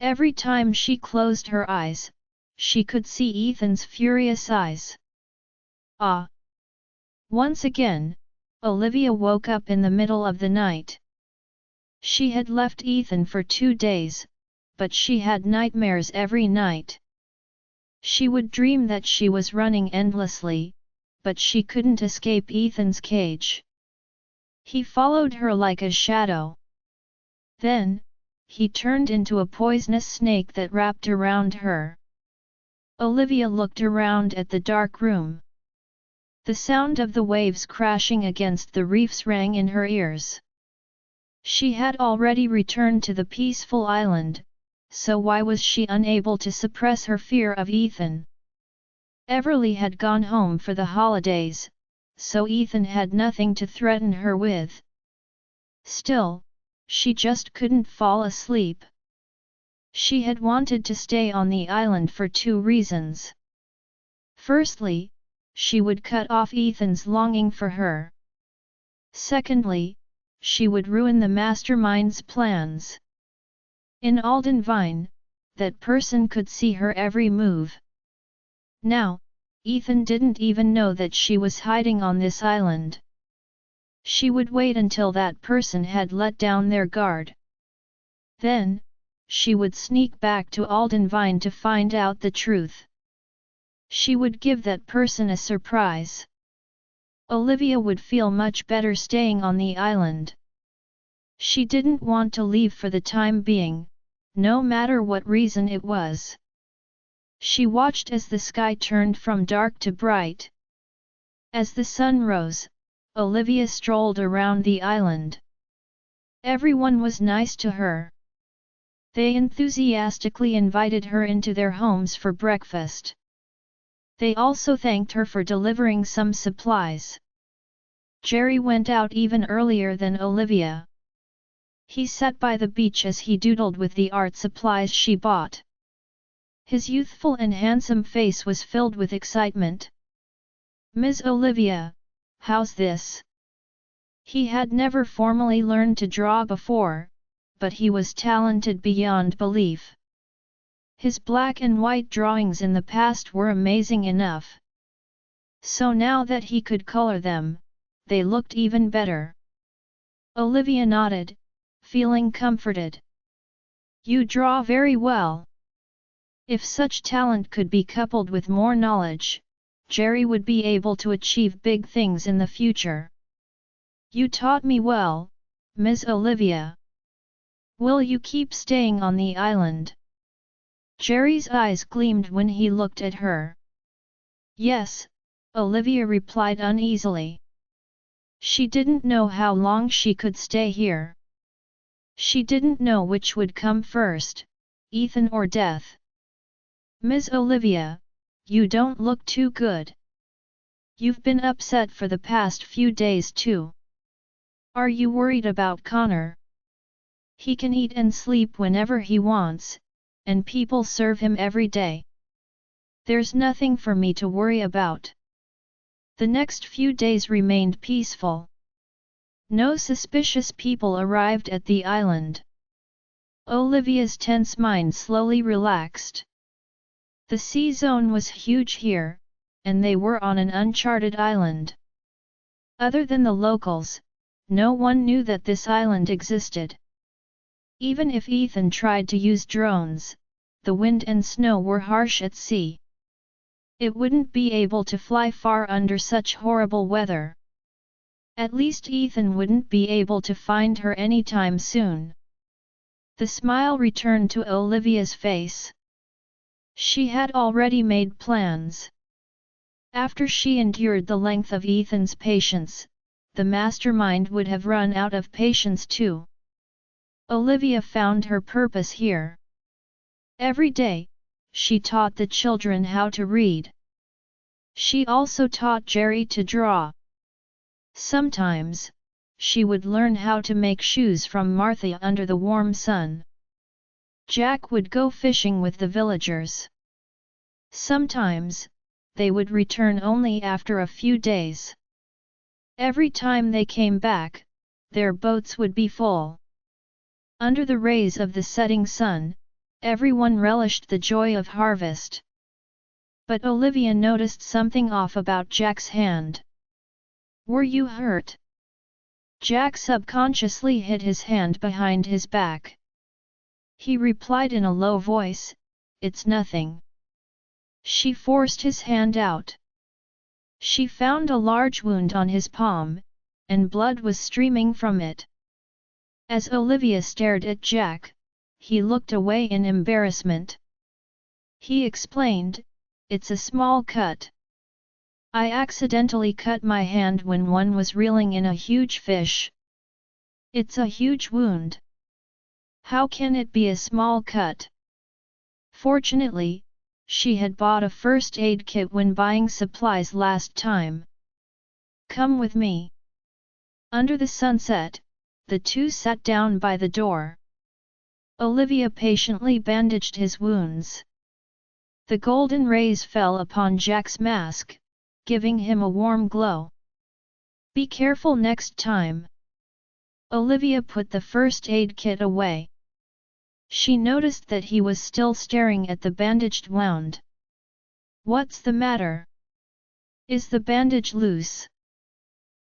Every time she closed her eyes, she could see Ethan's furious eyes. Ah! Once again, Olivia woke up in the middle of the night. She had left Ethan for 2 days, but she had nightmares every night. She would dream that she was running endlessly, but she couldn't escape Ethan's cage. He followed her like a shadow. Then, he turned into a poisonous snake that wrapped around her. Olivia looked around at the dark room. The sound of the waves crashing against the reefs rang in her ears. She had already returned to the peaceful island, so why was she unable to suppress her fear of Ethan? Everly had gone home for the holidays, so Ethan had nothing to threaten her with. Still, she just couldn't fall asleep. She had wanted to stay on the island for 2 reasons. Firstly, she would cut off Ethan's longing for her. Secondly, she would ruin the mastermind's plans. In Aldenvine, that person could see her every move. Now, Ethan didn't even know that she was hiding on this island. She would wait until that person had let down their guard. Then, she would sneak back to Aldenvine to find out the truth. She would give that person a surprise. Olivia would feel much better staying on the island. She didn't want to leave for the time being, no matter what reason it was. She watched as the sky turned from dark to bright. As the sun rose, Olivia strolled around the island. Everyone was nice to her. They enthusiastically invited her into their homes for breakfast. They also thanked her for delivering some supplies. Jerry went out even earlier than Olivia. He sat by the beach as he doodled with the art supplies she bought. His youthful and handsome face was filled with excitement. "Ms. Olivia, how's this?" He had never formally learned to draw before, but he was talented beyond belief. His black and white drawings in the past were amazing enough. So now that he could color them, they looked even better. Olivia nodded, feeling comforted. "You draw very well." If such talent could be coupled with more knowledge, Jerry would be able to achieve big things in the future. "You taught me well, Ms. Olivia. Will you keep staying on the island?" Jerry's eyes gleamed when he looked at her. "Yes," Olivia replied uneasily. She didn't know how long she could stay here. She didn't know which would come first, Ethan or death. "Ms. Olivia, you don't look too good. You've been upset for the past few days too. Are you worried about Connor? He can eat and sleep whenever he wants, and people serve him every day. There's nothing for me to worry about." The next few days remained peaceful. No suspicious people arrived at the island. Olivia's tense mind slowly relaxed. The sea zone was huge here, and they were on an uncharted island. Other than the locals, no one knew that this island existed. Even if Ethan tried to use drones, the wind and snow were harsh at sea. It wouldn't be able to fly far under such horrible weather. At least Ethan wouldn't be able to find her anytime soon. The smile returned to Olivia's face. She had already made plans. After she endured the length of Ethan's patience, the mastermind would have run out of patience too. Olivia found her purpose here. Every day, she taught the children how to read. She also taught Jerry to draw. Sometimes, she would learn how to make shoes from Martha under the warm sun. Jack would go fishing with the villagers. Sometimes, they would return only after a few days. Every time they came back, their boats would be full. Under the rays of the setting sun, everyone relished the joy of harvest. But Olivia noticed something off about Jack's hand. "Were you hurt?" Jack subconsciously hid his hand behind his back. He replied in a low voice, "It's nothing." She forced his hand out. She found a large wound on his palm, and blood was streaming from it. As Olivia stared at Jack, he looked away in embarrassment. He explained, "It's a small cut. I accidentally cut my hand when one was reeling in a huge fish." "It's a huge wound. How can it be a small cut?" Fortunately, she had bought a first aid kit when buying supplies last time. "Come with me." Under the sunset, the two sat down by the door. Olivia patiently bandaged his wounds. The golden rays fell upon Jack's mask, giving him a warm glow. "Be careful next time." Olivia put the first aid kit away. She noticed that he was still staring at the bandaged wound. "What's the matter? Is the bandage loose?"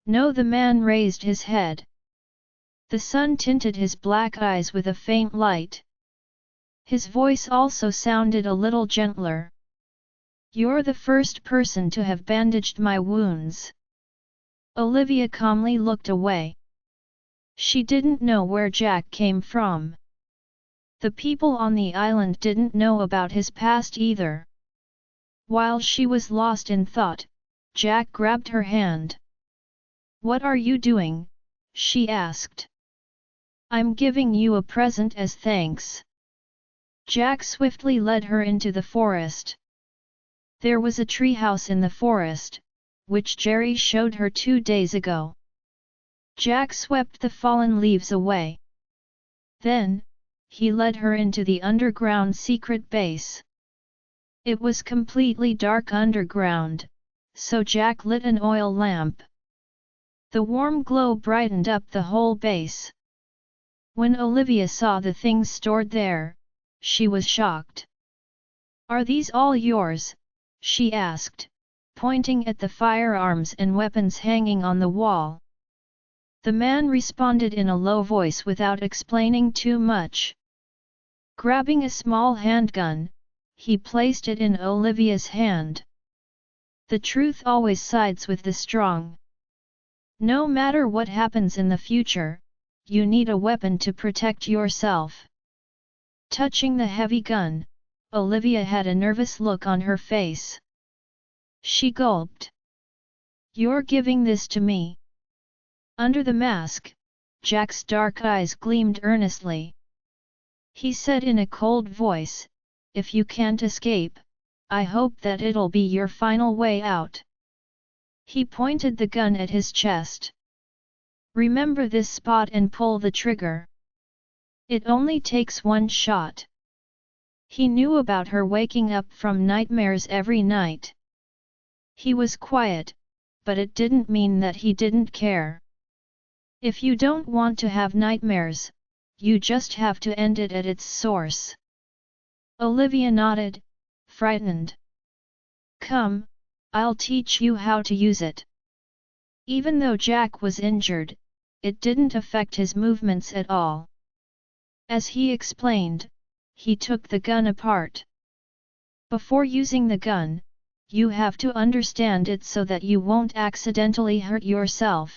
"No." The man raised his head. The sun tinted his black eyes with a faint light. His voice also sounded a little gentler. "You're the first person to have bandaged my wounds." Olivia calmly looked away. She didn't know where Jack came from. The people on the island didn't know about his past either. While she was lost in thought, Jack grabbed her hand. "What are you doing?" she asked. "I'm giving you a present as thanks." Jack swiftly led her into the forest. There was a treehouse in the forest, which Jerry showed her 2 days ago. Jack swept the fallen leaves away. Then, he led her into the underground secret base. It was completely dark underground, so Jack lit an oil lamp. The warm glow brightened up the whole base. When Olivia saw the things stored there, she was shocked. "Are these all yours?" she asked, pointing at the firearms and weapons hanging on the wall. The man responded in a low voice without explaining too much. Grabbing a small handgun, he placed it in Olivia's hand. The truth always sides with the strong. No matter what happens in the future, you need a weapon to protect yourself. Touching the heavy gun, Olivia had a nervous look on her face. She gulped. "You're giving this to me?" Under the mask, Jack's dark eyes gleamed earnestly. He said in a cold voice, "If you can't escape, I hope that it'll be your final way out." He pointed the gun at his chest. "Remember this spot and pull the trigger. It only takes one shot." He knew about her waking up from nightmares every night. He was quiet, but it didn't mean that he didn't care. If you don't want to have nightmares, you just have to end it at its source. Olivia nodded, frightened. Come, I'll teach you how to use it. Even though Jack was injured, it didn't affect his movements at all. As he explained, he took the gun apart. Before using the gun, you have to understand it so that you won't accidentally hurt yourself.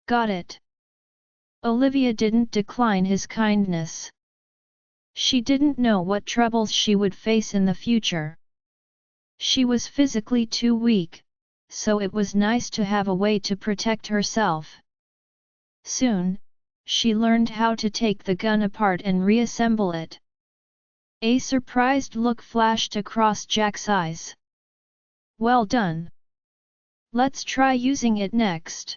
Got it? Olivia didn't decline his kindness. She didn't know what troubles she would face in the future. She was physically too weak, so it was nice to have a way to protect herself. Soon, she learned how to take the gun apart and reassemble it. A surprised look flashed across Jack's eyes. Well done. Let's try using it next.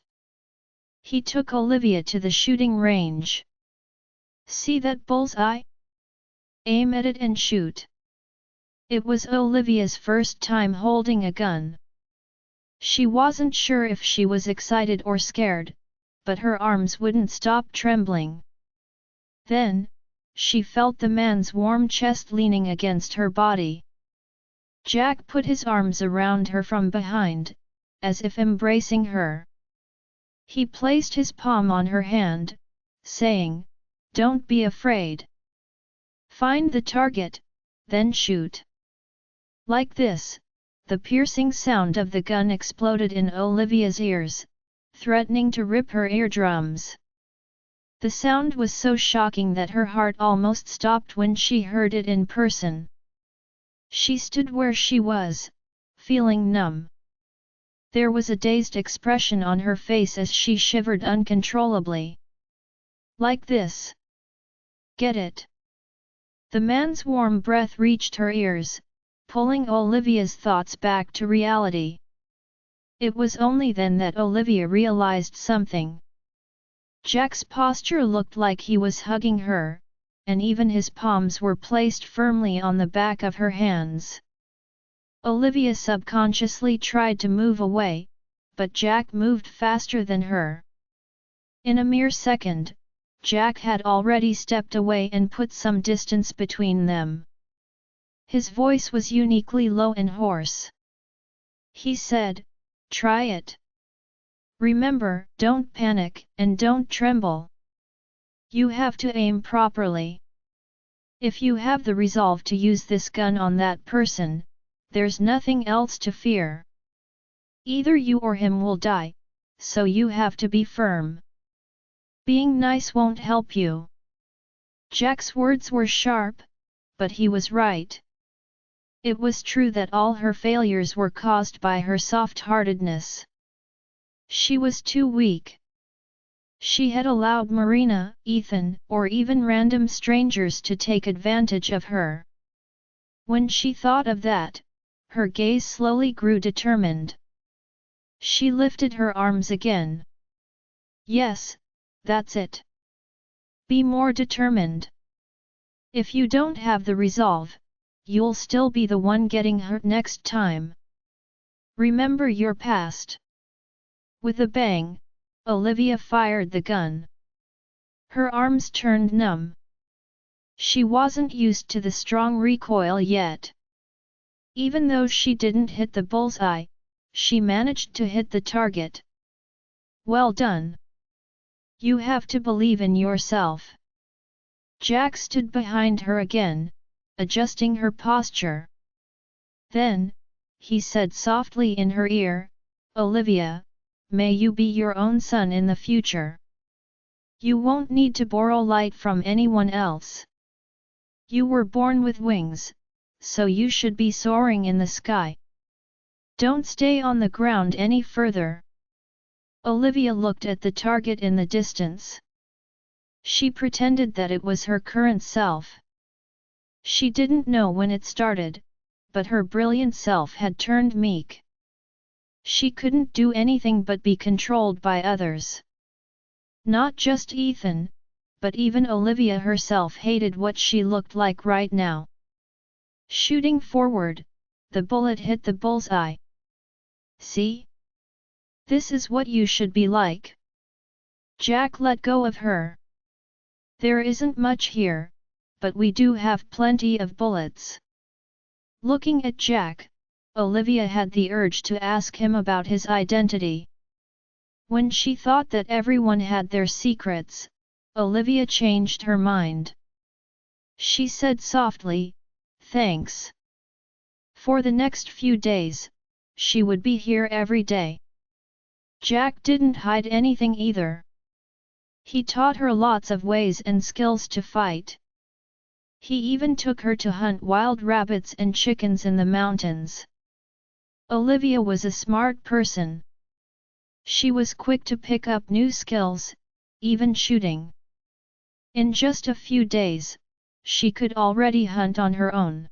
He took Olivia to the shooting range. See that bullseye? Aim at it and shoot. It was Olivia's first time holding a gun. She wasn't sure if she was excited or scared, but her arms wouldn't stop trembling. Then, she felt the man's warm chest leaning against her body. Jack put his arms around her from behind, as if embracing her. He placed his palm on her hand, saying, "Don't be afraid. Find the target, then shoot." Like this, the piercing sound of the gun exploded in Olivia's ears, threatening to rip her eardrums. The sound was so shocking that her heart almost stopped when she heard it in person. She stood where she was, feeling numb. There was a dazed expression on her face as she shivered uncontrollably. Like this. Get it? The man's warm breath reached her ears, pulling Olivia's thoughts back to reality. It was only then that Olivia realized something. Jack's posture looked like he was hugging her, and even his palms were placed firmly on the back of her hands. Olivia subconsciously tried to move away, but Jack moved faster than her. In a mere second, Jack had already stepped away and put some distance between them. His voice was uniquely low and hoarse. He said, "Try it. Remember, don't panic and don't tremble. You have to aim properly. If you have the resolve to use this gun on that person, there's nothing else to fear. Either you or him will die, so you have to be firm. Being nice won't help you." Jack's words were sharp, but he was right. It was true that all her failures were caused by her soft-heartedness. She was too weak. She had allowed Marina, Ethan, or even random strangers to take advantage of her. When she thought of that, her gaze slowly grew determined. She lifted her arms again. Yes, that's it. Be more determined. If you don't have the resolve, you'll still be the one getting hurt next time. Remember your past. With a bang, Olivia fired the gun. Her arms turned numb. She wasn't used to the strong recoil yet. Even though she didn't hit the bullseye, she managed to hit the target. Well done. You have to believe in yourself. Jack stood behind her again, adjusting her posture. Then, he said softly in her ear, "Olivia, may you be your own sun in the future. You won't need to borrow light from anyone else. You were born with wings, so you should be soaring in the sky. Don't stay on the ground any further." Olivia looked at the target in the distance. She pretended that it was her current self. She didn't know when it started, but her brilliant self had turned meek. She couldn't do anything but be controlled by others. Not just Ethan, but even Olivia herself hated what she looked like right now. Shooting forward, the bullet hit the bullseye. See? This is what you should be like. Jack let go of her. There isn't much here, but we do have plenty of bullets. Looking at Jack, Olivia had the urge to ask him about his identity. When she thought that everyone had their secrets, Olivia changed her mind. She said softly, "Thanks." For the next few days, she would be here every day. Jack didn't hide anything either. He taught her lots of ways and skills to fight. He even took her to hunt wild rabbits and chickens in the mountains. Olivia was a smart person. She was quick to pick up new skills, even shooting. In just a few days, she could already hunt on her own.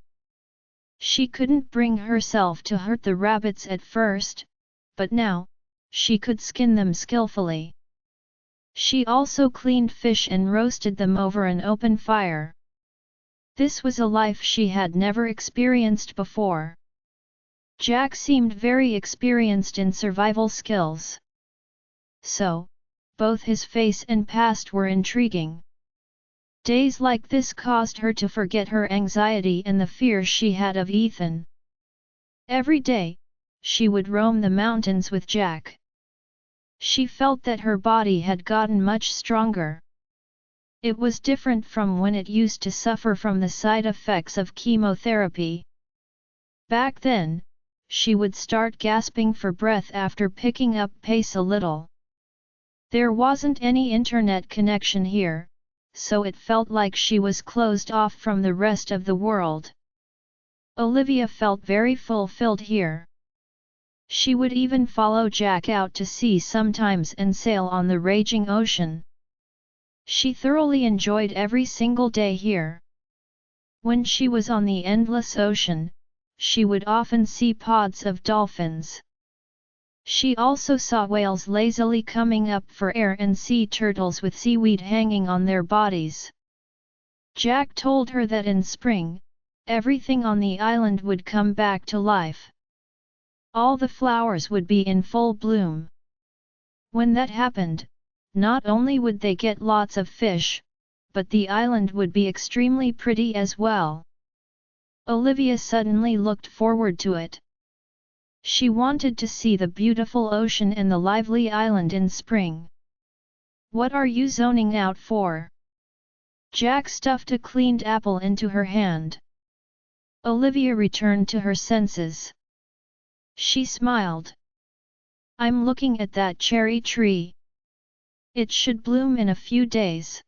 She couldn't bring herself to hurt the rabbits at first, but now, she could skin them skillfully. She also cleaned fish and roasted them over an open fire. This was a life she had never experienced before. Jack seemed very experienced in survival skills. So, both his face and past were intriguing. Days like this caused her to forget her anxiety and the fear she had of Ethan. Every day, she would roam the mountains with Jack. She felt that her body had gotten much stronger. It was different from when it used to suffer from the side effects of chemotherapy. Back then, she would start gasping for breath after picking up pace a little. There wasn't any internet connection here, so it felt like she was closed off from the rest of the world. Olivia felt very fulfilled here. She would even follow Jack out to sea sometimes and sail on the raging ocean. She thoroughly enjoyed every single day here. When she was on the endless ocean, she would often see pods of dolphins. She also saw whales lazily coming up for air and sea turtles with seaweed hanging on their bodies. Jack told her that in spring, everything on the island would come back to life. All the flowers would be in full bloom. When that happened, not only would they get lots of fish, but the island would be extremely pretty as well. Olivia suddenly looked forward to it. She wanted to see the beautiful ocean and the lively island in spring. "What are you zoning out for?" Jack stuffed a cleaned apple into her hand. Olivia returned to her senses. She smiled. "I'm looking at that cherry tree. It should bloom in a few days.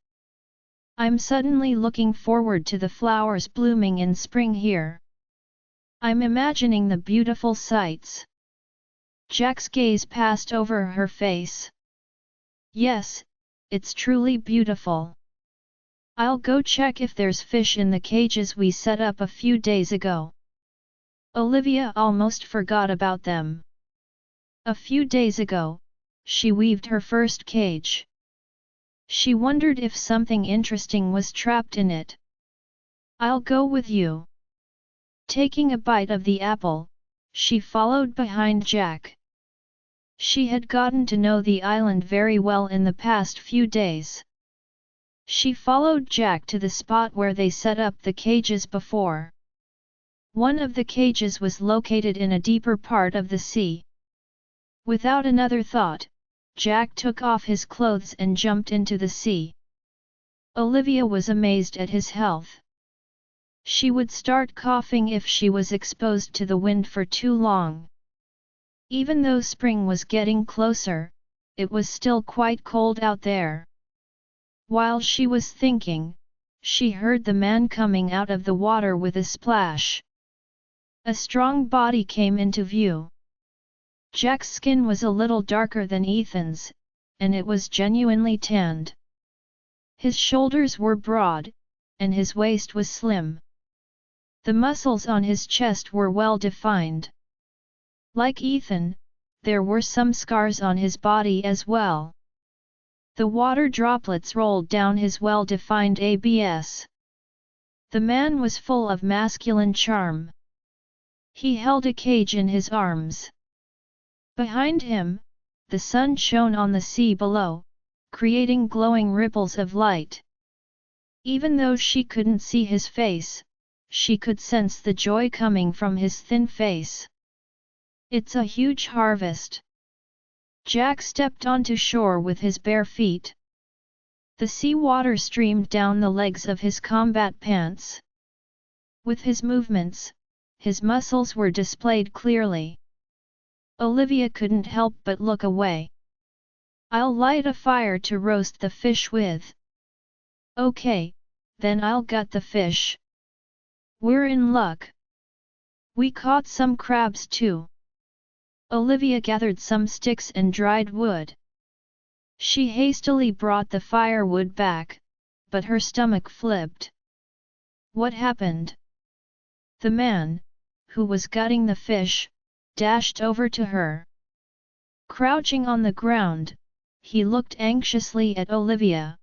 I'm suddenly looking forward to the flowers blooming in spring here. I'm imagining the beautiful sights." Jack's gaze passed over her face. "Yes, it's truly beautiful. I'll go check if there's fish in the cages we set up a few days ago." Olivia almost forgot about them. A few days ago, she weaved her first cage. She wondered if something interesting was trapped in it. "I'll go with you." Taking a bite of the apple, she followed behind Jack. She had gotten to know the island very well in the past few days. She followed Jack to the spot where they set up the cages before. One of the cages was located in a deeper part of the sea. Without another thought, Jack took off his clothes and jumped into the sea. Olivia was amazed at his health. She would start coughing if she was exposed to the wind for too long. Even though spring was getting closer, it was still quite cold out there. While she was thinking, she heard the man coming out of the water with a splash. A strong body came into view. Jack's skin was a little darker than Ethan's, and it was genuinely tanned. His shoulders were broad, and his waist was slim. The muscles on his chest were well defined. Like Ethan, there were some scars on his body as well. The water droplets rolled down his well-defined abs. The man was full of masculine charm. He held a cage in his arms. Behind him, the sun shone on the sea below, creating glowing ripples of light. Even though she couldn't see his face, she could sense the joy coming from his thin face. It's a huge harvest. Jack stepped onto shore with his bare feet. The sea water streamed down the legs of his combat pants. With his movements, his muscles were displayed clearly. Olivia couldn't help but look away. I'll light a fire to roast the fish with. Okay, then I'll gut the fish. We're in luck. We caught some crabs too. Olivia gathered some sticks and dried wood. She hastily brought the firewood back, but her stomach flipped. What happened? The man, who was gutting the fish, dashed over to her. Crouching on the ground, he looked anxiously at Olivia.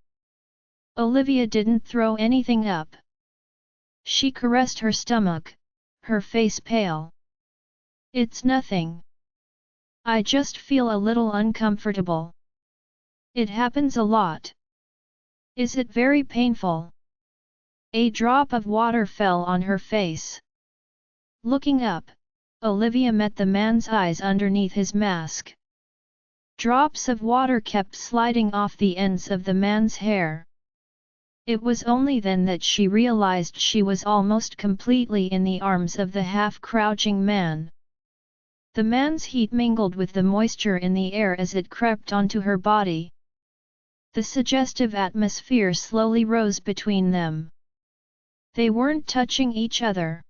Olivia didn't throw anything up. She caressed her stomach, her face pale. It's nothing. I just feel a little uncomfortable. It happens a lot. Is it very painful? A drop of water fell on her face. Looking up, Olivia met the man's eyes underneath his mask. Drops of water kept sliding off the ends of the man's hair. It was only then that she realized she was almost completely in the arms of the half-crouching man. The man's heat mingled with the moisture in the air as it crept onto her body. The suggestive atmosphere slowly rose between them. They weren't touching each other.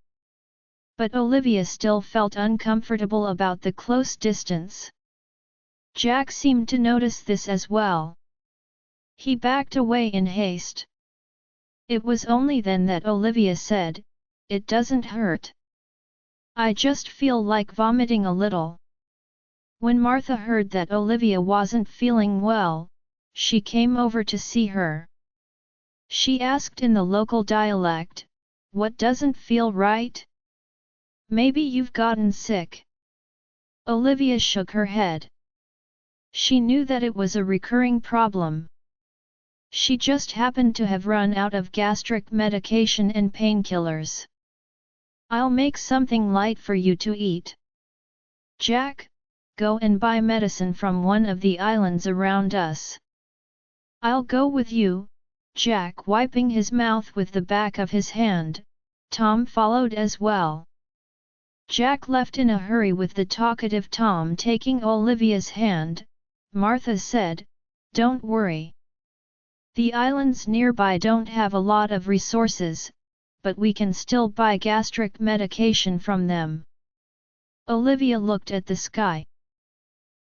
But Olivia still felt uncomfortable about the close distance. Jack seemed to notice this as well. He backed away in haste. It was only then that Olivia said, "It doesn't hurt. I just feel like vomiting a little." When Martha heard that Olivia wasn't feeling well, she came over to see her. She asked in the local dialect, "What doesn't feel right? Maybe you've gotten sick?" Olivia shook her head. She knew that it was a recurring problem. She just happened to have run out of gastric medication and painkillers. "I'll make something light for you to eat. Jack, go and buy medicine from one of the islands around us." "I'll go with you," Jack wiping his mouth with the back of his hand. Tom followed as well. Jack left in a hurry with the talkative Tom taking Olivia's hand. Martha said, "Don't worry. The islands nearby don't have a lot of resources, but we can still buy gastric medication from them." Olivia looked at the sky.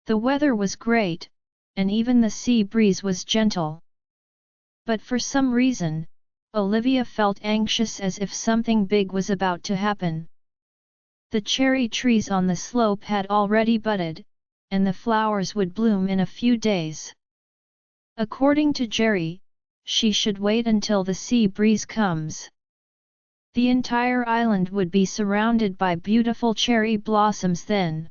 The weather was great, and even the sea breeze was gentle. But for some reason, Olivia felt anxious as if something big was about to happen. The cherry trees on the slope had already budded, and the flowers would bloom in a few days. According to Jerry, she should wait until the sea breeze comes. The entire island would be surrounded by beautiful cherry blossoms then.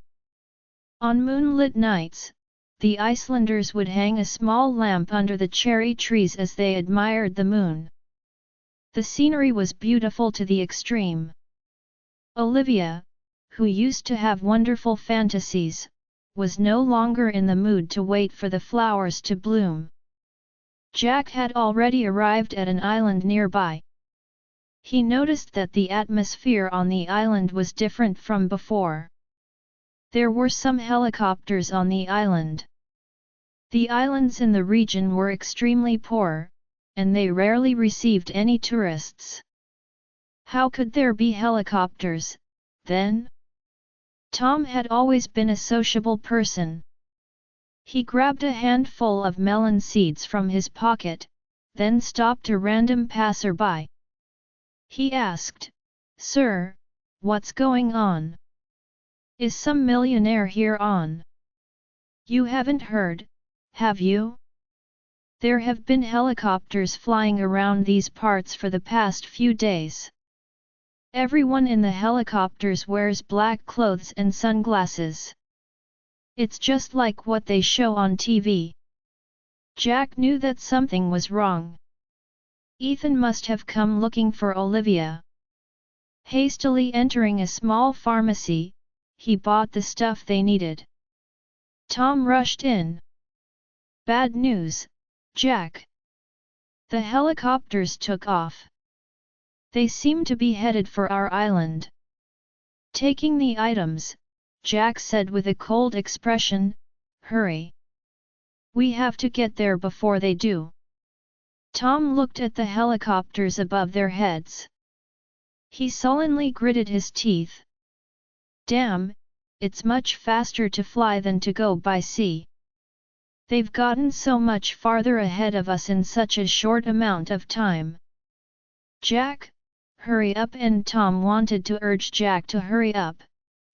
On moonlit nights, the Icelanders would hang a small lamp under the cherry trees as they admired the moon. The scenery was beautiful to the extreme. Olivia, who used to have wonderful fantasies, was no longer in the mood to wait for the flowers to bloom. Jack had already arrived at an island nearby. He noticed that the atmosphere on the island was different from before. There were some helicopters on the island. The islands in the region were extremely poor, and they rarely received any tourists. How could there be helicopters, then? Tom had always been a sociable person. He grabbed a handful of melon seeds from his pocket, then stopped a random passerby. He asked, "Sir, what's going on? Is some millionaire here on? You haven't heard, have you? There have been helicopters flying around these parts for the past few days. Everyone in the helicopters wears black clothes and sunglasses. It's just like what they show on TV. Jack knew that something was wrong. Ethan must have come looking for Olivia. Hastily entering a small pharmacy, he bought the stuff they needed. Tom rushed in. Bad news, Jack. The helicopters took off. They seem to be headed for our island. Taking the items, Jack said with a cold expression, "Hurry. We have to get there before they do." Tom looked at the helicopters above their heads. He sullenly gritted his teeth. Damn, it's much faster to fly than to go by sea. They've gotten so much farther ahead of us in such a short amount of time. Jack, hurry up! And Tom wanted to urge Jack to hurry up,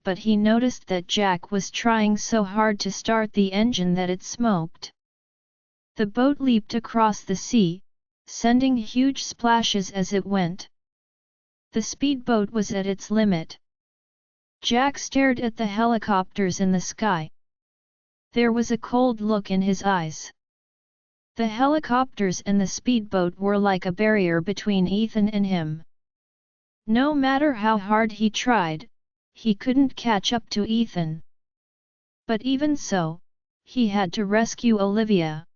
but he noticed that Jack was trying so hard to start the engine that it smoked. The boat leaped across the sea, sending huge splashes as it went. The speedboat was at its limit. Jack stared at the helicopters in the sky. There was a cold look in his eyes. The helicopters and the speedboat were like a barrier between Ethan and him. No matter how hard he tried, he couldn't catch up to Ethan. But even so, he had to rescue Olivia.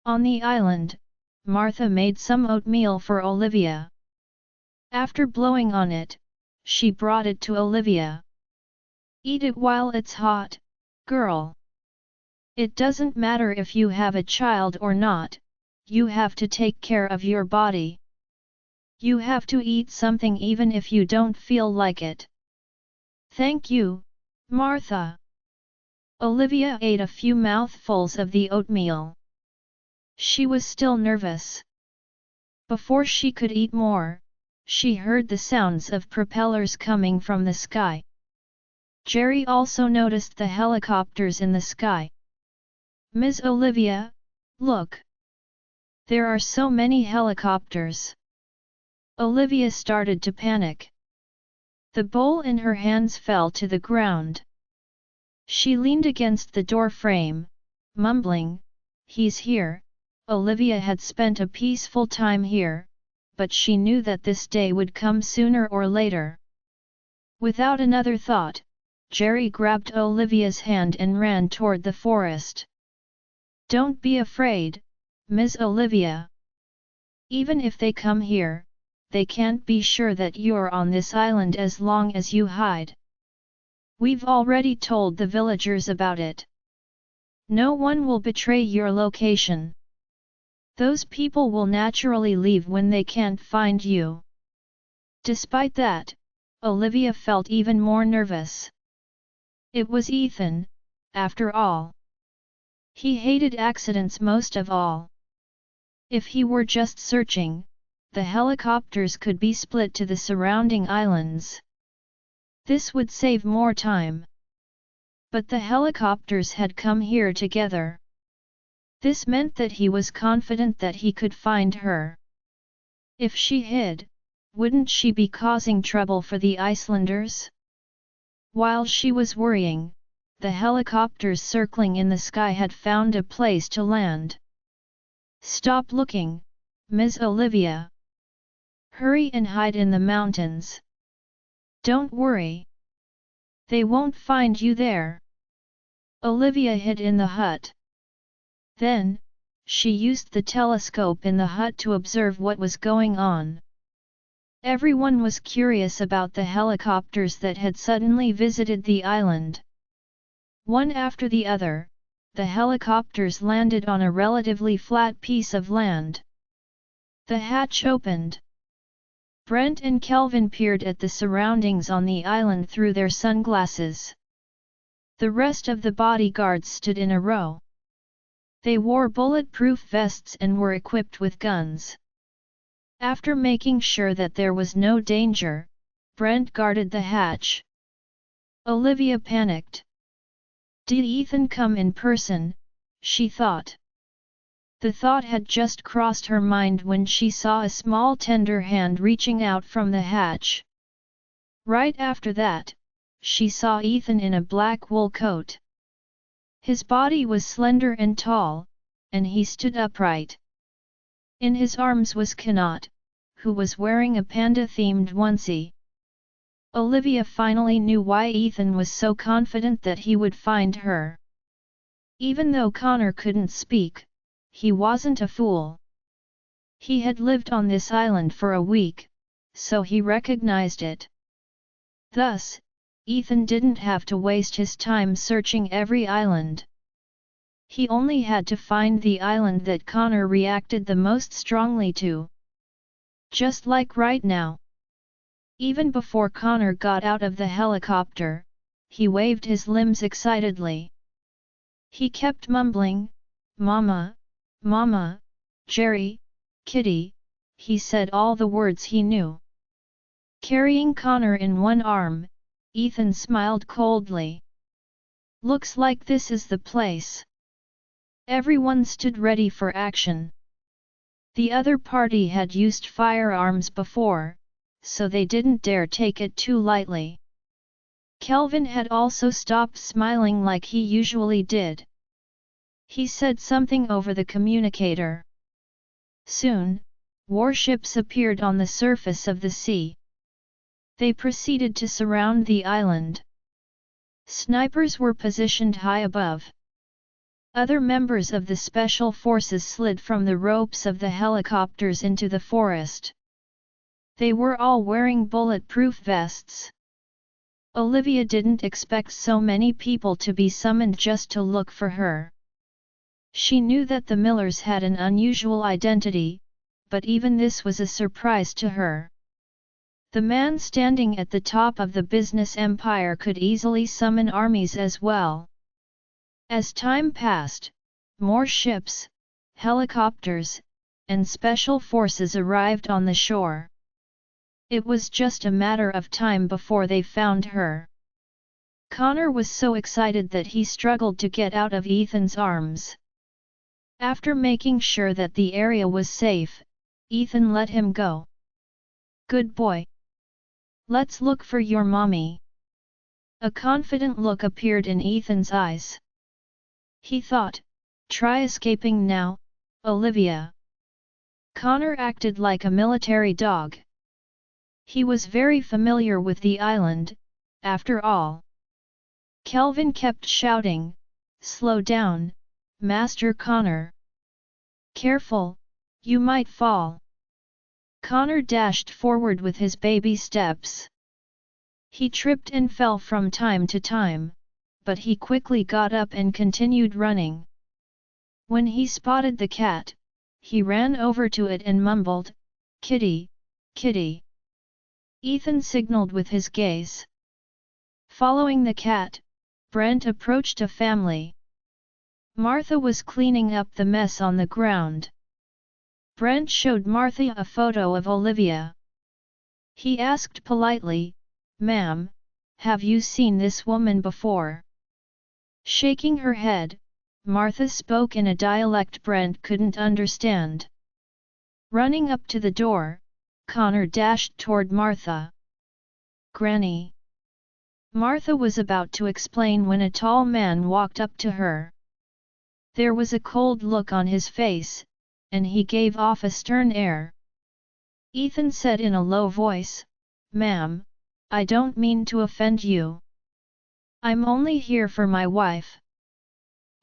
On the island, Martha made some oatmeal for Olivia. After blowing on it, she brought it to Olivia. "Eat it while it's hot, girl. It doesn't matter if you have a child or not, you have to take care of your body. You have to eat something even if you don't feel like it." "Thank you, Martha." Olivia ate a few mouthfuls of the oatmeal. She was still nervous. Before she could eat more, she heard the sounds of propellers coming from the sky. Jerry also noticed the helicopters in the sky. "Miss Olivia, look! There are so many helicopters." Olivia started to panic. The bowl in her hands fell to the ground. She leaned against the door frame, mumbling, "He's here." Olivia had spent a peaceful time here, but she knew that this day would come sooner or later. Without another thought, Jerry grabbed Olivia's hand and ran toward the forest. "Don't be afraid, Miss Olivia. Even if they come here, they can't be sure that you're on this island as long as you hide. We've already told the villagers about it. No one will betray your location. Those people will naturally leave when they can't find you." Despite that, Olivia felt even more nervous. It was Ethan, after all. He hated accidents most of all. If he were just searching, the helicopters could be split to the surrounding islands. This would save more time. But the helicopters had come here together. This meant that he was confident that he could find her. If she hid, wouldn't she be causing trouble for the Icelanders? While she was worrying, the helicopters circling in the sky had found a place to land. "Stop looking, Miss Olivia. Hurry and hide in the mountains. Don't worry. They won't find you there." Olivia hid in the hut. Then, she used the telescope in the hut to observe what was going on. Everyone was curious about the helicopters that had suddenly visited the island. One after the other, the helicopters landed on a relatively flat piece of land. The hatch opened. Brent and Kelvin peered at the surroundings on the island through their sunglasses. The rest of the bodyguards stood in a row. They wore bulletproof vests and were equipped with guns. After making sure that there was no danger, Brent guarded the hatch. Olivia panicked. Did Ethan come in person, she thought. The thought had just crossed her mind when she saw a small tender hand reaching out from the hatch. Right after that, she saw Ethan in a black wool coat. His body was slender and tall, and he stood upright. In his arms was Kanat, who was wearing a panda-themed onesie. Olivia finally knew why Ethan was so confident that he would find her. Even though Connor couldn't speak, he wasn't a fool. He had lived on this island for a week, so he recognized it. Thus, Ethan didn't have to waste his time searching every island. He only had to find the island that Connor reacted the most strongly to. Just like right now. Even before Connor got out of the helicopter, he waved his limbs excitedly. He kept mumbling, "Mama, Mama, Jerry, Kitty," he said all the words he knew. Carrying Connor in one arm, Ethan smiled coldly. "Looks like this is the place." Everyone stood ready for action. The other party had used firearms before, so they didn't dare take it too lightly. Kelvin had also stopped smiling like he usually did. He said something over the communicator. Soon, warships appeared on the surface of the sea. They proceeded to surround the island. Snipers were positioned high above. Other members of the special forces slid from the ropes of the helicopters into the forest. They were all wearing bulletproof vests. Olivia didn't expect so many people to be summoned just to look for her. She knew that the Millers had an unusual identity, but even this was a surprise to her. The man standing at the top of the business empire could easily summon armies as well. As time passed, more ships, helicopters, and special forces arrived on the shore. It was just a matter of time before they found her. Connor was so excited that he struggled to get out of Ethan's arms. After making sure that the area was safe, Ethan let him go. "Good boy. Let's look for your mommy." A confident look appeared in Ethan's eyes. He thought, "Try escaping now, Olivia." Connor acted like a military dog. He was very familiar with the island, after all. Kelvin kept shouting, "Slow down, Master Connor. Careful, you might fall." Connor dashed forward with his baby steps. He tripped and fell from time to time, but he quickly got up and continued running. When he spotted the cat, he ran over to it and mumbled, "Kitty, Kitty." Ethan signaled with his gaze. Following the cat, Brent approached a family. Martha was cleaning up the mess on the ground. Brent showed Martha a photo of Olivia. He asked politely, "Ma'am, have you seen this woman before?" Shaking her head, Martha spoke in a dialect Brent couldn't understand. Running up to the door, Connor dashed toward Martha. "Granny." Martha was about to explain when a tall man walked up to her. There was a cold look on his face, and he gave off a stern air. Ethan said in a low voice, "Ma'am, I don't mean to offend you. I'm only here for my wife.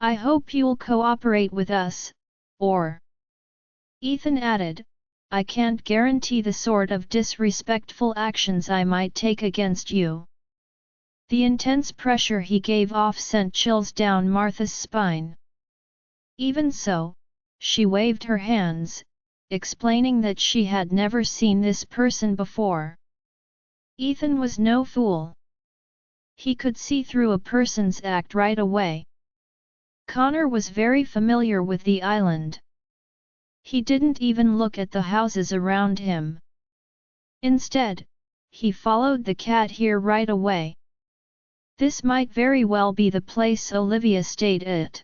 I hope you'll cooperate with us, or..." Ethan added, "I can't guarantee the sort of disrespectful actions I might take against you." The intense pressure he gave off sent chills down Martha's spine. Even so, she waved her hands, explaining that she had never seen this person before. Ethan was no fool. He could see through a person's act right away. Connor was very familiar with the island. He didn't even look at the houses around him. Instead, he followed the cat here right away. This might very well be the place Olivia stayed at.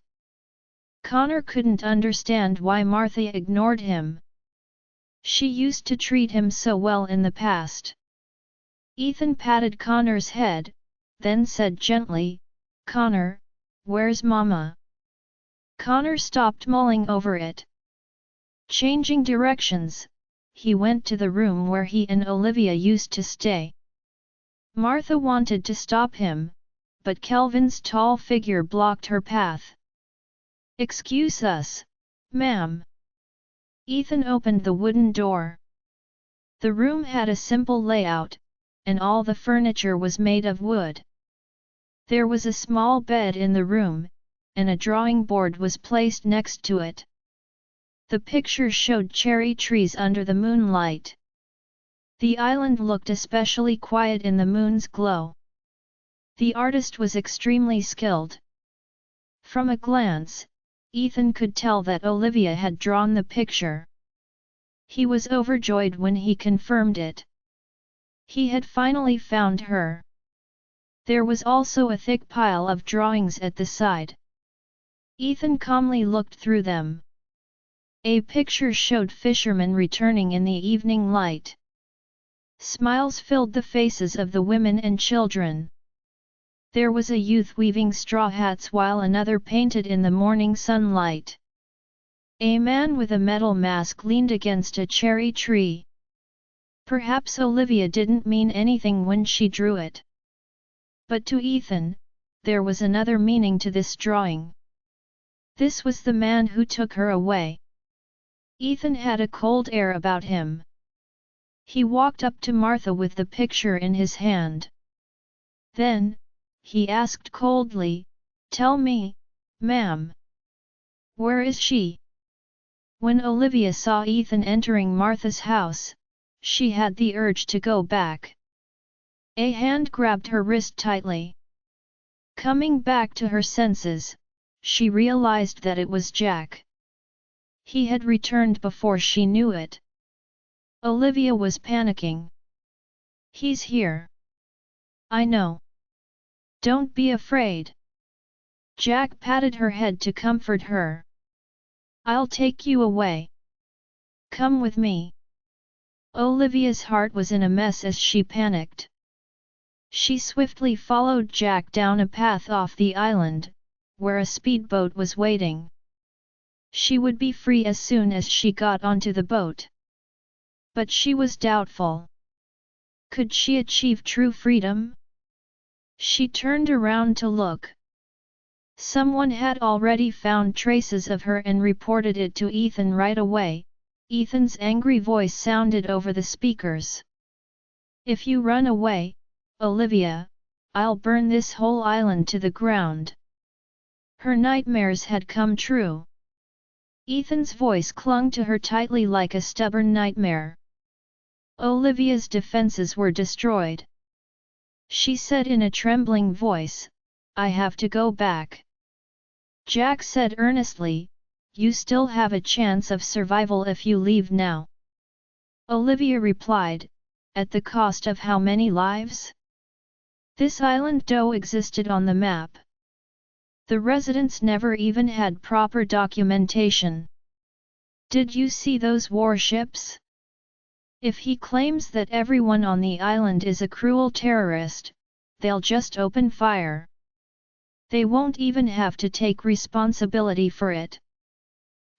Connor couldn't understand why Martha ignored him. She used to treat him so well in the past. Ethan patted Connor's head, then said gently, "Connor, "Where's Mama?" Connor stopped mulling over it. Changing directions, he went to the room where he and Olivia used to stay. Martha wanted to stop him, but Kelvin's tall figure blocked her path. "Excuse us, ma'am." Ethan opened the wooden door. The room had a simple layout, and all the furniture was made of wood. There was a small bed in the room, and a drawing board was placed next to it. The picture showed cherry trees under the moonlight. The island looked especially quiet in the moon's glow. The artist was extremely skilled. From a glance, Ethan could tell that Olivia had drawn the picture. He was overjoyed when he confirmed it. He had finally found her. There was also a thick pile of drawings at the side. Ethan calmly looked through them. A picture showed fishermen returning in the evening light. Smiles filled the faces of the women and children. There was a youth weaving straw hats while another painted in the morning sunlight. A man with a metal mask leaned against a cherry tree. Perhaps Olivia didn't mean anything when she drew it. But to Ethan, there was another meaning to this drawing. This was the man who took her away. Ethan had a cold air about him. He walked up to Martha with the picture in his hand. Then, he asked coldly, "Tell me, ma'am. Where is she?" When Olivia saw Ethan entering Martha's house, she had the urge to go back. A hand grabbed her wrist tightly. Coming back to her senses, she realized that it was Jack. He had returned before she knew it. Olivia was panicking. "He's here. I know. Don't be afraid." Jack patted her head to comfort her. "I'll take you away. Come with me." Olivia's heart was in a mess as she panicked. She swiftly followed Jack down a path off the island, where a speedboat was waiting. She would be free as soon as she got onto the boat. But she was doubtful. Could she achieve true freedom? She turned around to look. Someone had already found traces of her and reported it to Ethan right away. Ethan's angry voice sounded over the speakers. "If you run away, Olivia, I'll burn this whole island to the ground." Her nightmares had come true. Ethan's voice clung to her tightly like a stubborn nightmare. Olivia's defenses were destroyed. She said in a trembling voice, "I have to go back." Jack said earnestly, "You still have a chance of survival if you leave now." Olivia replied, "At the cost of how many lives?" This island though existed on the map. The residents never even had proper documentation. "Did you see those warships? If he claims that everyone on the island is a cruel terrorist, they'll just open fire. They won't even have to take responsibility for it."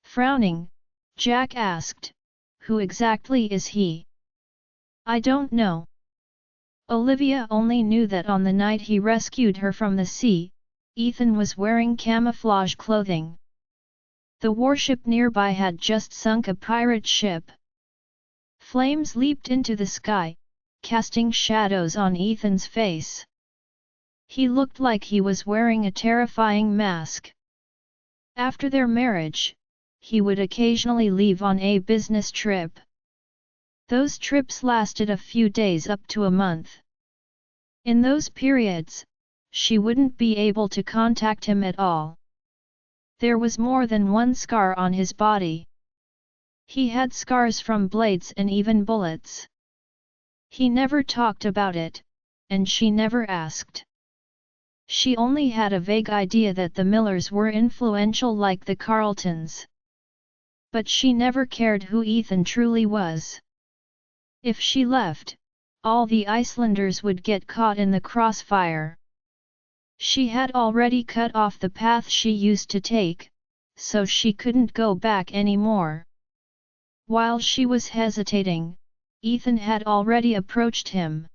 Frowning, Jack asked, "Who exactly is he?" "I don't know." Olivia only knew that on the night he rescued her from the sea, Ethan was wearing camouflage clothing. The warship nearby had just sunk a pirate ship. Flames leaped into the sky, casting shadows on Ethan's face. He looked like he was wearing a terrifying mask. After their marriage, he would occasionally leave on a business trip. Those trips lasted a few days up to a month. In those periods, she wouldn't be able to contact him at all. There was more than one scar on his body. He had scars from blades and even bullets. He never talked about it, and she never asked. She only had a vague idea that the Millers were influential like the Carltons. But she never cared who Ethan truly was. If she left, all the Icelanders would get caught in the crossfire. She had already cut off the path she used to take, so she couldn't go back anymore. While she was hesitating, Ethan had already approached him.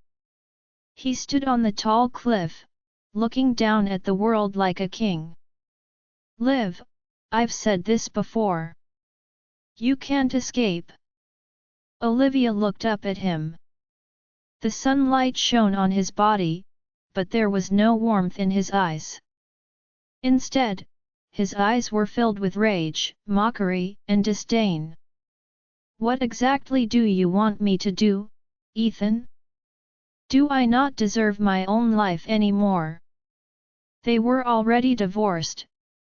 He stood on the tall cliff, looking down at the world like a king. "Live, I've said this before. You can't escape." Olivia looked up at him. The sunlight shone on his body, but there was no warmth in his eyes. Instead, his eyes were filled with rage, mockery, and disdain. "What exactly do you want me to do, Ethan? Do I not deserve my own life anymore?" They were already divorced,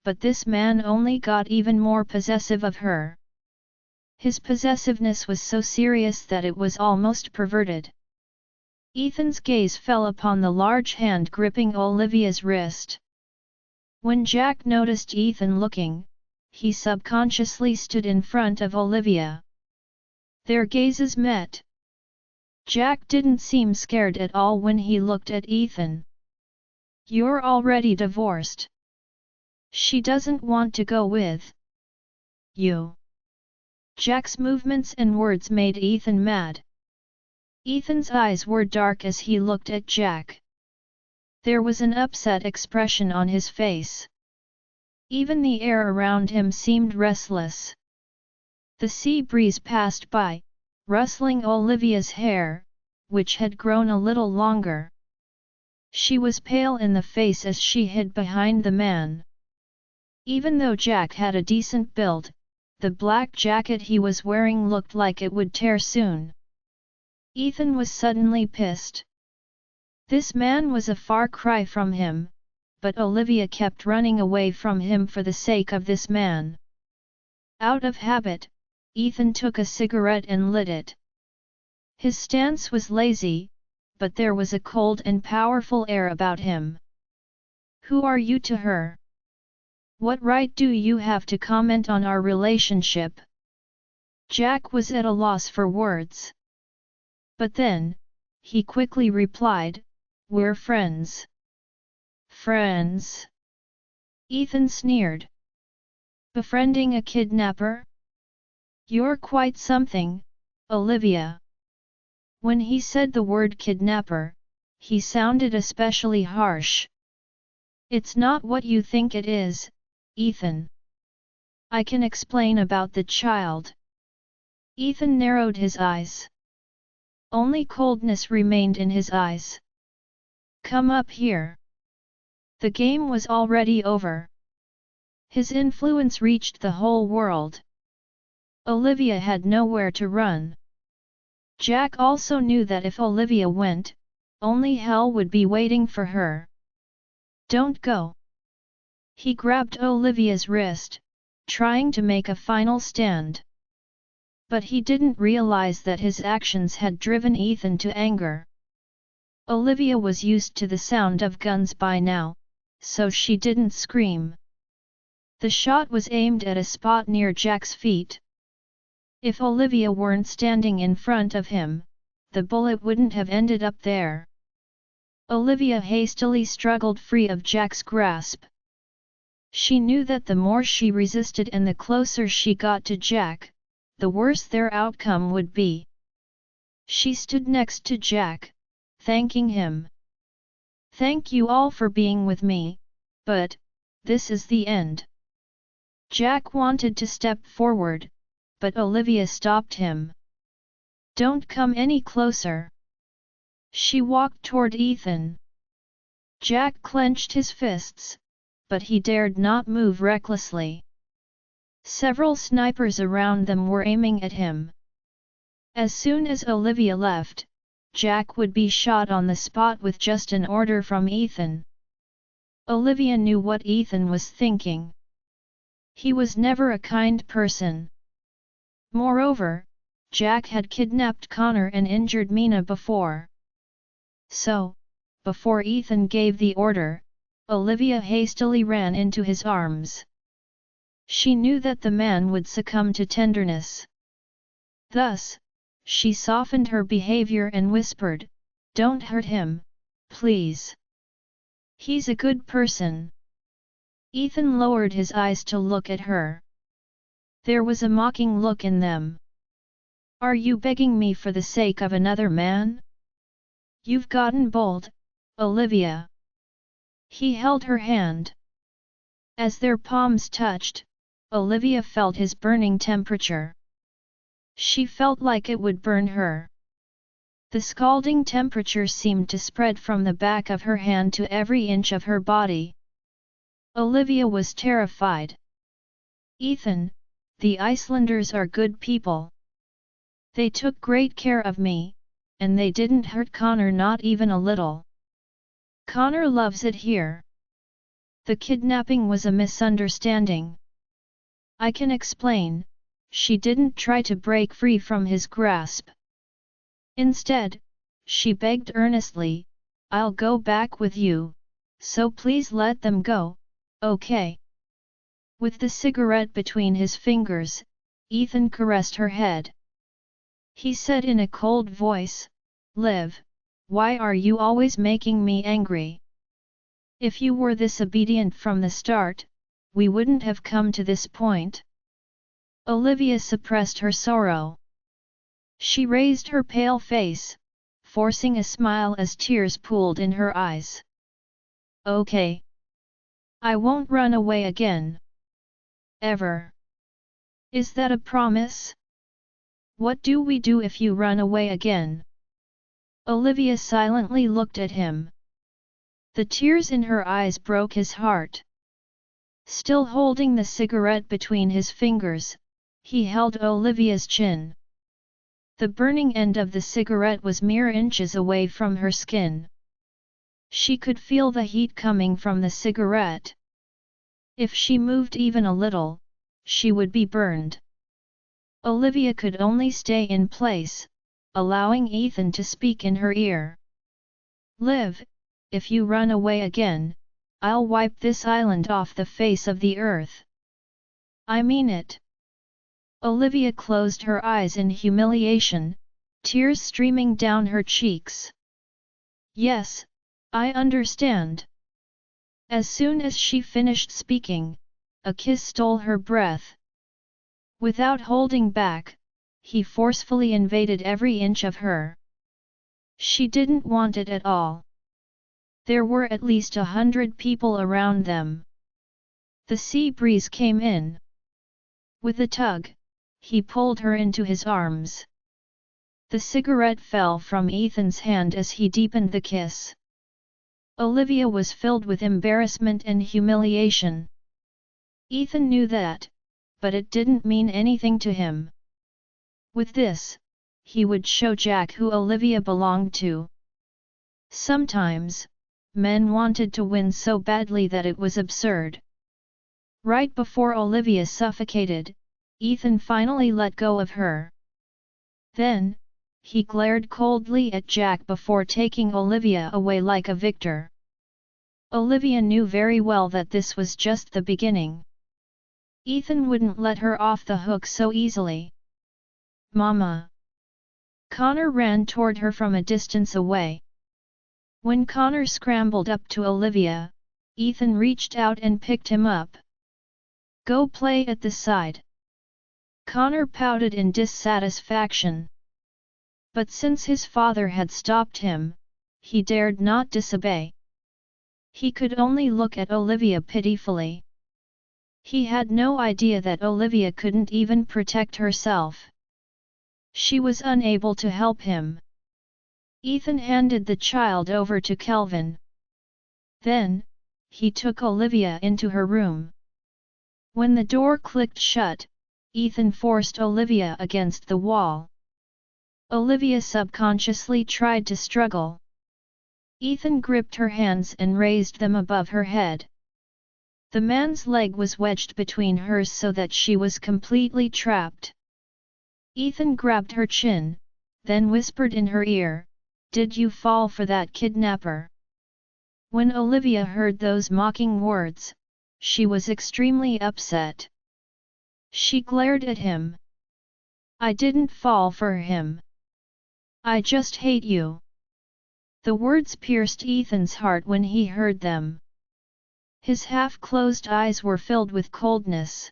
but this man only got even more possessive of her. His possessiveness was so serious that it was almost perverted. Ethan's gaze fell upon the large hand gripping Olivia's wrist. When Jack noticed Ethan looking, he subconsciously stood in front of Olivia. Their gazes met. Jack didn't seem scared at all when he looked at Ethan. "You're already divorced. She doesn't want to go with you." Jack's movements and words made Ethan mad. Ethan's eyes were dark as he looked at Jack. There was an upset expression on his face. Even the air around him seemed restless. The sea breeze passed by, rustling Olivia's hair, which had grown a little longer. She was pale in the face as she hid behind the man. Even though Jack had a decent build, the black jacket he was wearing looked like it would tear soon. Ethan was suddenly pissed. This man was a far cry from him, but Olivia kept running away from him for the sake of this man. Out of habit, Ethan took a cigarette and lit it. His stance was lazy, but there was a cold and powerful air about him. "Who are you to her? What right do you have to comment on our relationship?" Jack was at a loss for words. But then, he quickly replied, "We're friends." "Friends?" Ethan sneered. "Befriending a kidnapper? You're quite something, Olivia." When he said the word kidnapper, he sounded especially harsh. "It's not what you think it is, Ethan. I can explain about the child." Ethan narrowed his eyes. Only coldness remained in his eyes. "Come up here." The game was already over. His influence reached the whole world. Olivia had nowhere to run. Jack also knew that if Olivia went, only hell would be waiting for her. "Don't go." He grabbed Olivia's wrist, trying to make a final stand. But he didn't realize that his actions had driven Ethan to anger. Olivia was used to the sound of guns by now, so she didn't scream. The shot was aimed at a spot near Jack's feet. If Olivia weren't standing in front of him, the bullet wouldn't have ended up there. Olivia hastily struggled free of Jack's grasp. She knew that the more she resisted and the closer she got to Jack, the worse their outcome would be. She stood next to Jack, thanking him. "Thank you all for being with me, but this is the end." Jack wanted to step forward, but Olivia stopped him. "Don't come any closer." She walked toward Ethan. Jack clenched his fists, but he dared not move recklessly. Several snipers around them were aiming at him. As soon as Olivia left, Jack would be shot on the spot with just an order from Ethan. Olivia knew what Ethan was thinking. He was never a kind person. Moreover, Jack had kidnapped Connor and injured Mina before. So, before Ethan gave the order, Olivia hastily ran into his arms. She knew that the man would succumb to tenderness. Thus, she softened her behavior and whispered, "Don't hurt him, please. He's a good person. Ethan lowered his eyes to look at her. There was a mocking look in them. Are you begging me for the sake of another man? You've gotten bold, Olivia. He held her hand. As their palms touched, Olivia felt his burning temperature. She felt like it would burn her. The scalding temperature seemed to spread from the back of her hand to every inch of her body. Olivia was terrified. Ethan, the Icelanders are good people. They took great care of me, and they didn't hurt Connor not even a little. Connor loves it here. The kidnapping was a misunderstanding. I can explain, she didn't try to break free from his grasp. Instead, she begged earnestly, I'll go back with you, so please let them go, okay? With the cigarette between his fingers, Ethan caressed her head. He said in a cold voice, Liv, why are you always making me angry? If you were this obedient from the start, we wouldn't have come to this point. Olivia suppressed her sorrow. She raised her pale face, forcing a smile as tears pooled in her eyes. Okay. I won't run away again. Ever. Is that a promise? What do we do if you run away again? Olivia silently looked at him. The tears in her eyes broke his heart. Still holding the cigarette between his fingers, he held Olivia's chin. The burning end of the cigarette was mere inches away from her skin. She could feel the heat coming from the cigarette. If she moved even a little, she would be burned. Olivia could only stay in place, allowing Ethan to speak in her ear. Liv, if you run away again, I'll wipe this island off the face of the earth. I mean it. Olivia closed her eyes in humiliation, tears streaming down her cheeks. Yes, I understand. As soon as she finished speaking, a kiss stole her breath. Without holding back, he forcefully invaded every inch of her. She didn't want it at all. There were at least 100 people around them. The sea breeze came in. With a tug, he pulled her into his arms. The cigarette fell from Ethan's hand as he deepened the kiss. Olivia was filled with embarrassment and humiliation. Ethan knew that, but it didn't mean anything to him. With this, he would show Jack who Olivia belonged to. Sometimes, men wanted to win so badly that it was absurd. Right before Olivia suffocated, Ethan finally let go of her. Then, he glared coldly at Jack before taking Olivia away like a victor. Olivia knew very well that this was just the beginning. Ethan wouldn't let her off the hook so easily. Mama! Connor ran toward her from a distance away. When Connor scrambled up to Olivia, Ethan reached out and picked him up. Go play at the side. Connor pouted in dissatisfaction. But since his father had stopped him, he dared not disobey. He could only look at Olivia pitifully. He had no idea that Olivia couldn't even protect herself. She was unable to help him. Ethan handed the child over to Kelvin. Then, he took Olivia into her room. When the door clicked shut, Ethan forced Olivia against the wall. Olivia subconsciously tried to struggle. Ethan gripped her hands and raised them above her head. The man's leg was wedged between hers so that she was completely trapped. Ethan grabbed her chin, then whispered in her ear, "Did you fall for that kidnapper?" When Olivia heard those mocking words, she was extremely upset. She glared at him. "I didn't fall for him. I just hate you." The words pierced Ethan's heart when he heard them. His half-closed eyes were filled with coldness.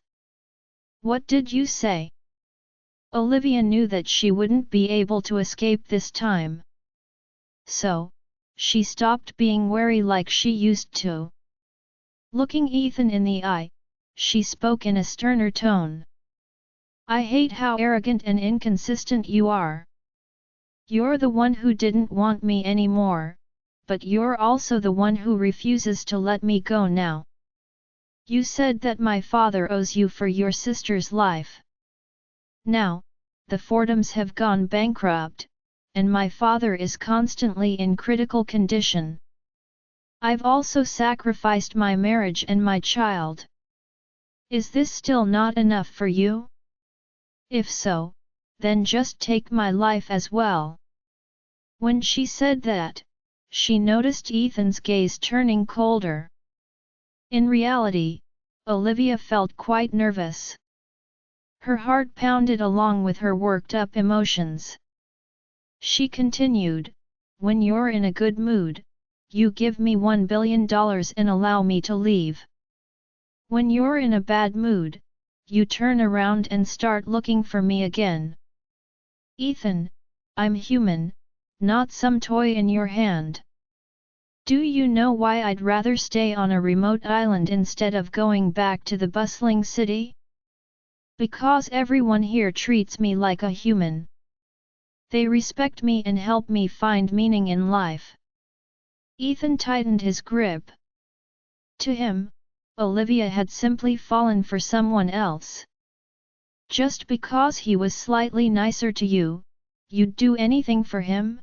What did you say? Olivia knew that she wouldn't be able to escape this time. So, she stopped being wary like she used to. Looking Ethan in the eye, she spoke in a sterner tone. I hate how arrogant and inconsistent you are. You're the one who didn't want me anymore, but you're also the one who refuses to let me go now. You said that my father owes you for your sister's life. Now, the Fordhams have gone bankrupt, and my father is constantly in critical condition. I've also sacrificed my marriage and my child. Is this still not enough for you? If so, then just take my life as well. When she said that, she noticed Ethan's gaze turning colder. In reality, Olivia felt quite nervous. Her heart pounded along with her worked-up emotions. She continued, when you're in a good mood, you give me $1 billion and allow me to leave. When you're in a bad mood, you turn around and start looking for me again. Ethan, I'm human, not some toy in your hand. Do you know why I'd rather stay on a remote island instead of going back to the bustling city? Because everyone here treats me like a human. They respect me and help me find meaning in life. Ethan tightened his grip. To him, Olivia had simply fallen for someone else. Just because he was slightly nicer to you, you'd do anything for him?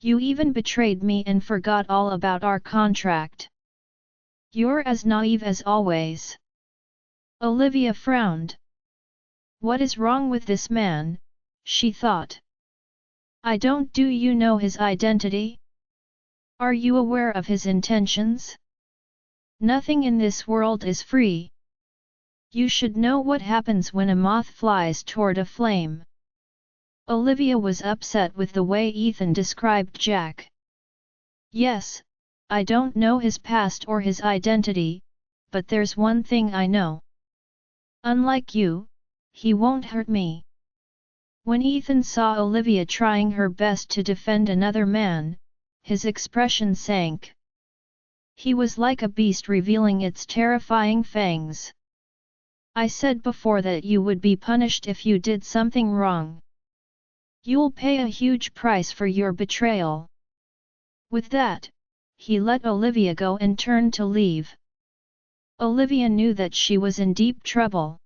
You even betrayed me and forgot all about our contract. You're as naive as always. Olivia frowned. What is wrong with this man, she thought. Do you know his identity? Are you aware of his intentions? Nothing in this world is free. You should know what happens when a moth flies toward a flame. Olivia was upset with the way Ethan described Jack. Yes, I don't know his past or his identity, but there's one thing I know. Unlike you, he won't hurt me. When Ethan saw Olivia trying her best to defend another man, his expression sank. He was like a beast revealing its terrifying fangs. I said before that you would be punished if you did something wrong. You'll pay a huge price for your betrayal. With that, he let Olivia go and turned to leave. Olivia knew that she was in deep trouble.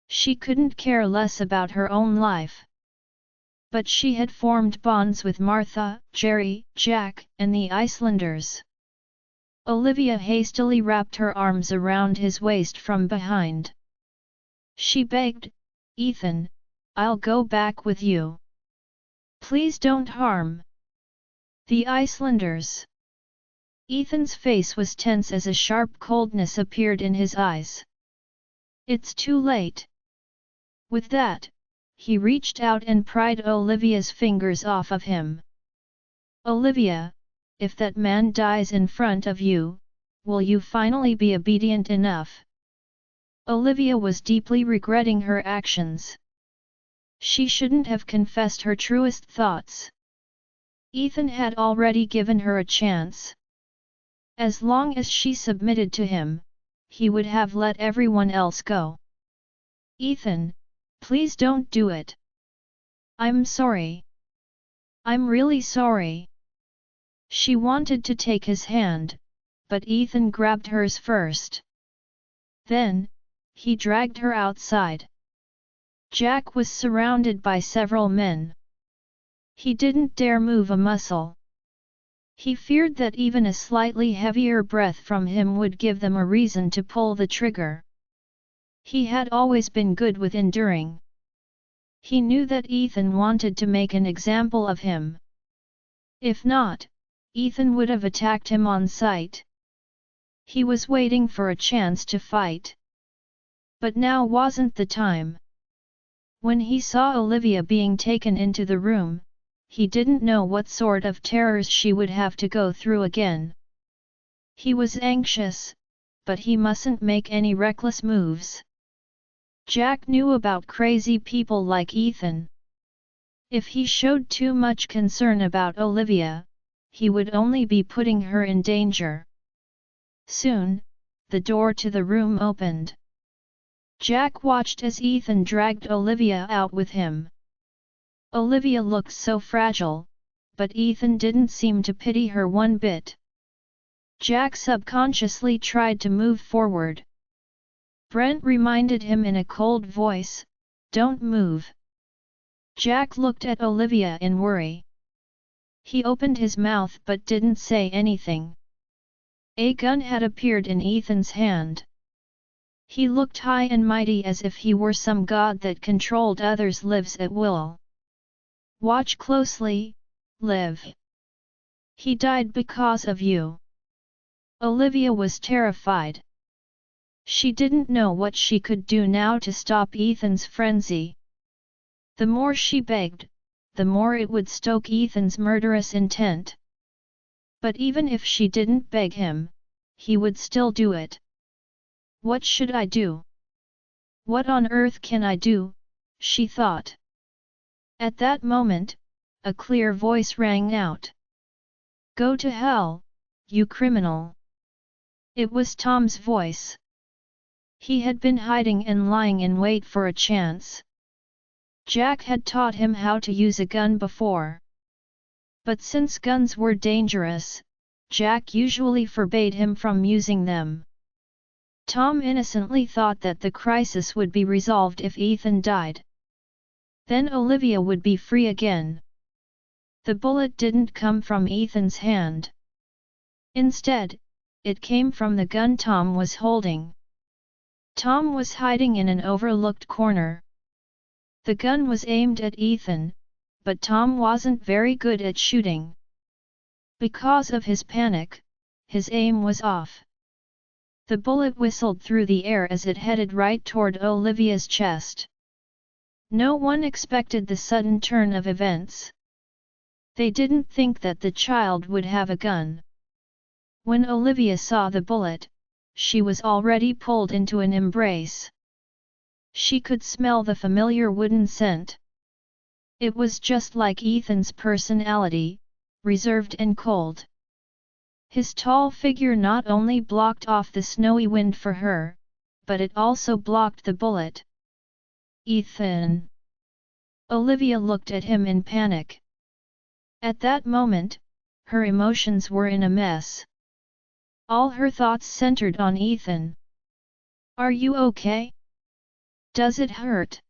She couldn't care less about her own life. But she had formed bonds with Martha, Jerry, Jack, and the Icelanders. Olivia hastily wrapped her arms around his waist from behind. She begged, Ethan, I'll go back with you. Please don't harm the Icelanders. Ethan's face was tense as a sharp coldness appeared in his eyes. It's too late. With that, he reached out and pried Olivia's fingers off of him. Olivia, if that man dies in front of you, will you finally be obedient enough? Olivia was deeply regretting her actions. She shouldn't have confessed her truest thoughts. Ethan had already given her a chance. As long as she submitted to him, he would have let everyone else go. Ethan, please don't do it. I'm sorry. I'm really sorry. She wanted to take his hand, but Ethan grabbed hers first. Then, he dragged her outside. Jack was surrounded by several men. He didn't dare move a muscle. He feared that even a slightly heavier breath from him would give them a reason to pull the trigger. He had always been good with enduring. He knew that Ethan wanted to make an example of him. If not, Ethan would have attacked him on sight. He was waiting for a chance to fight. But now wasn't the time. When he saw Olivia being taken into the room, he didn't know what sort of terrors she would have to go through again. He was anxious, but he mustn't make any reckless moves. Jack knew about crazy people like Ethan. If he showed too much concern about Olivia, he would only be putting her in danger. Soon, the door to the room opened. Jack watched as Ethan dragged Olivia out with him. Olivia looked so fragile, but Ethan didn't seem to pity her one bit. Jack subconsciously tried to move forward. Brent reminded him in a cold voice, "Don't move." Jack looked at Olivia in worry. He opened his mouth but didn't say anything. A gun had appeared in Ethan's hand. He looked high and mighty as if he were some god that controlled others' lives at will. "Watch closely, Liv. He died because of you." Olivia was terrified. She didn't know what she could do now to stop Ethan's frenzy. The more she begged, the more it would stoke Ethan's murderous intent. But even if she didn't beg him, he would still do it. "What should I do? What on earth can I do?" she thought. At that moment, a clear voice rang out. "Go to hell, you criminal!" It was Tom's voice. He had been hiding and lying in wait for a chance. Jack had taught him how to use a gun before. But since guns were dangerous, Jack usually forbade him from using them. Tom innocently thought that the crisis would be resolved if Ethan died. Then Olivia would be free again. The bullet didn't come from Ethan's hand. Instead, it came from the gun Tom was holding. Tom was hiding in an overlooked corner. The gun was aimed at Ethan, but Tom wasn't very good at shooting. Because of his panic, his aim was off. The bullet whistled through the air as it headed right toward Olivia's chest. No one expected the sudden turn of events. They didn't think that the child would have a gun. When Olivia saw the bullet, she was already pulled into an embrace. She could smell the familiar wooden scent. It was just like Ethan's personality, reserved and cold. His tall figure not only blocked off the snowy wind for her, but it also blocked the bullet. "Ethan!" Olivia looked at him in panic. At that moment, her emotions were in a mess. All her thoughts centered on Ethan. "Are you okay? Does it hurt?"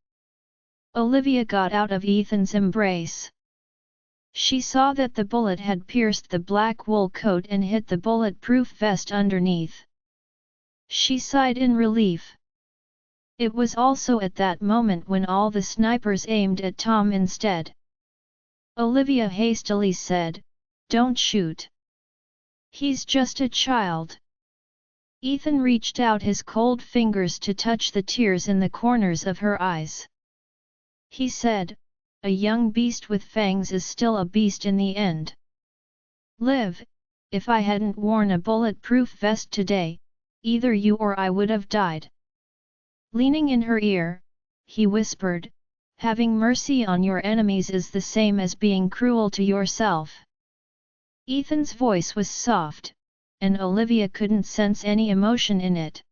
Olivia got out of Ethan's embrace. She saw that the bullet had pierced the black wool coat and hit the bulletproof vest underneath. She sighed in relief. It was also at that moment when all the snipers aimed at Tom instead. Olivia hastily said, "Don't shoot. He's just a child." Ethan reached out his cold fingers to touch the tears in the corners of her eyes. He said, "A young beast with fangs is still a beast in the end. Liv, if I hadn't worn a bulletproof vest today, either you or I would have died." Leaning in her ear, he whispered, "Having mercy on your enemies is the same as being cruel to yourself." Ethan's voice was soft, and Olivia couldn't sense any emotion in it.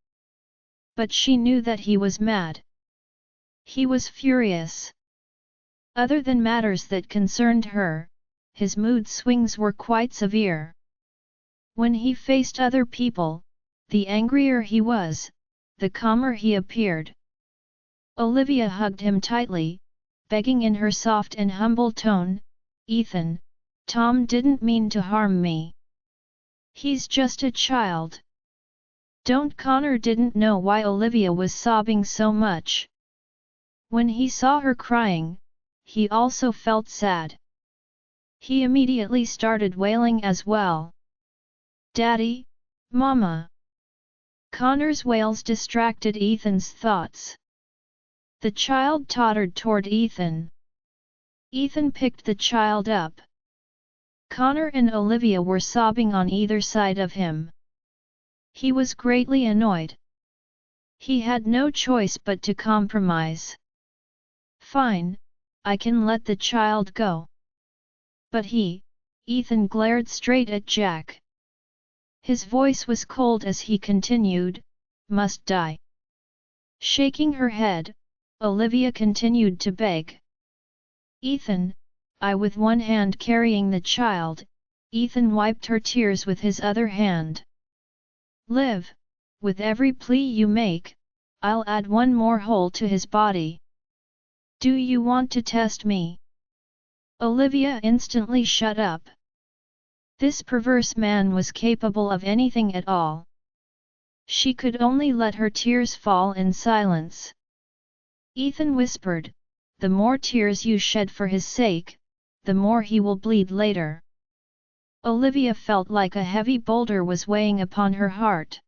But she knew that he was mad. He was furious. Other than matters that concerned her, his mood swings were quite severe. When he faced other people, the angrier he was, the calmer he appeared. Olivia hugged him tightly, begging in her soft and humble tone, "Ethan, Tom didn't mean to harm me. He's just a child." Connor didn't know why Olivia was sobbing so much. When he saw her crying, he also felt sad. He immediately started wailing as well. "Daddy, Mama!" Connor's wails distracted Ethan's thoughts. The child tottered toward Ethan. Ethan picked the child up. Connor and Olivia were sobbing on either side of him. He was greatly annoyed. He had no choice but to compromise. Fine, I can let the child go. But Ethan glared straight at Jack. His voice was cold as he continued, must die. Shaking her head, Olivia continued to beg. Ethan, with one hand carrying the child, Ethan wiped her tears with his other hand. Liv, with every plea you make, I'll add one more hole to his body. Do you want to test me? Olivia instantly shut up. This perverse man was capable of anything at all. She could only let her tears fall in silence. Ethan whispered, the more tears you shed for his sake, the more he will bleed later. Olivia felt like a heavy boulder was weighing upon her heart.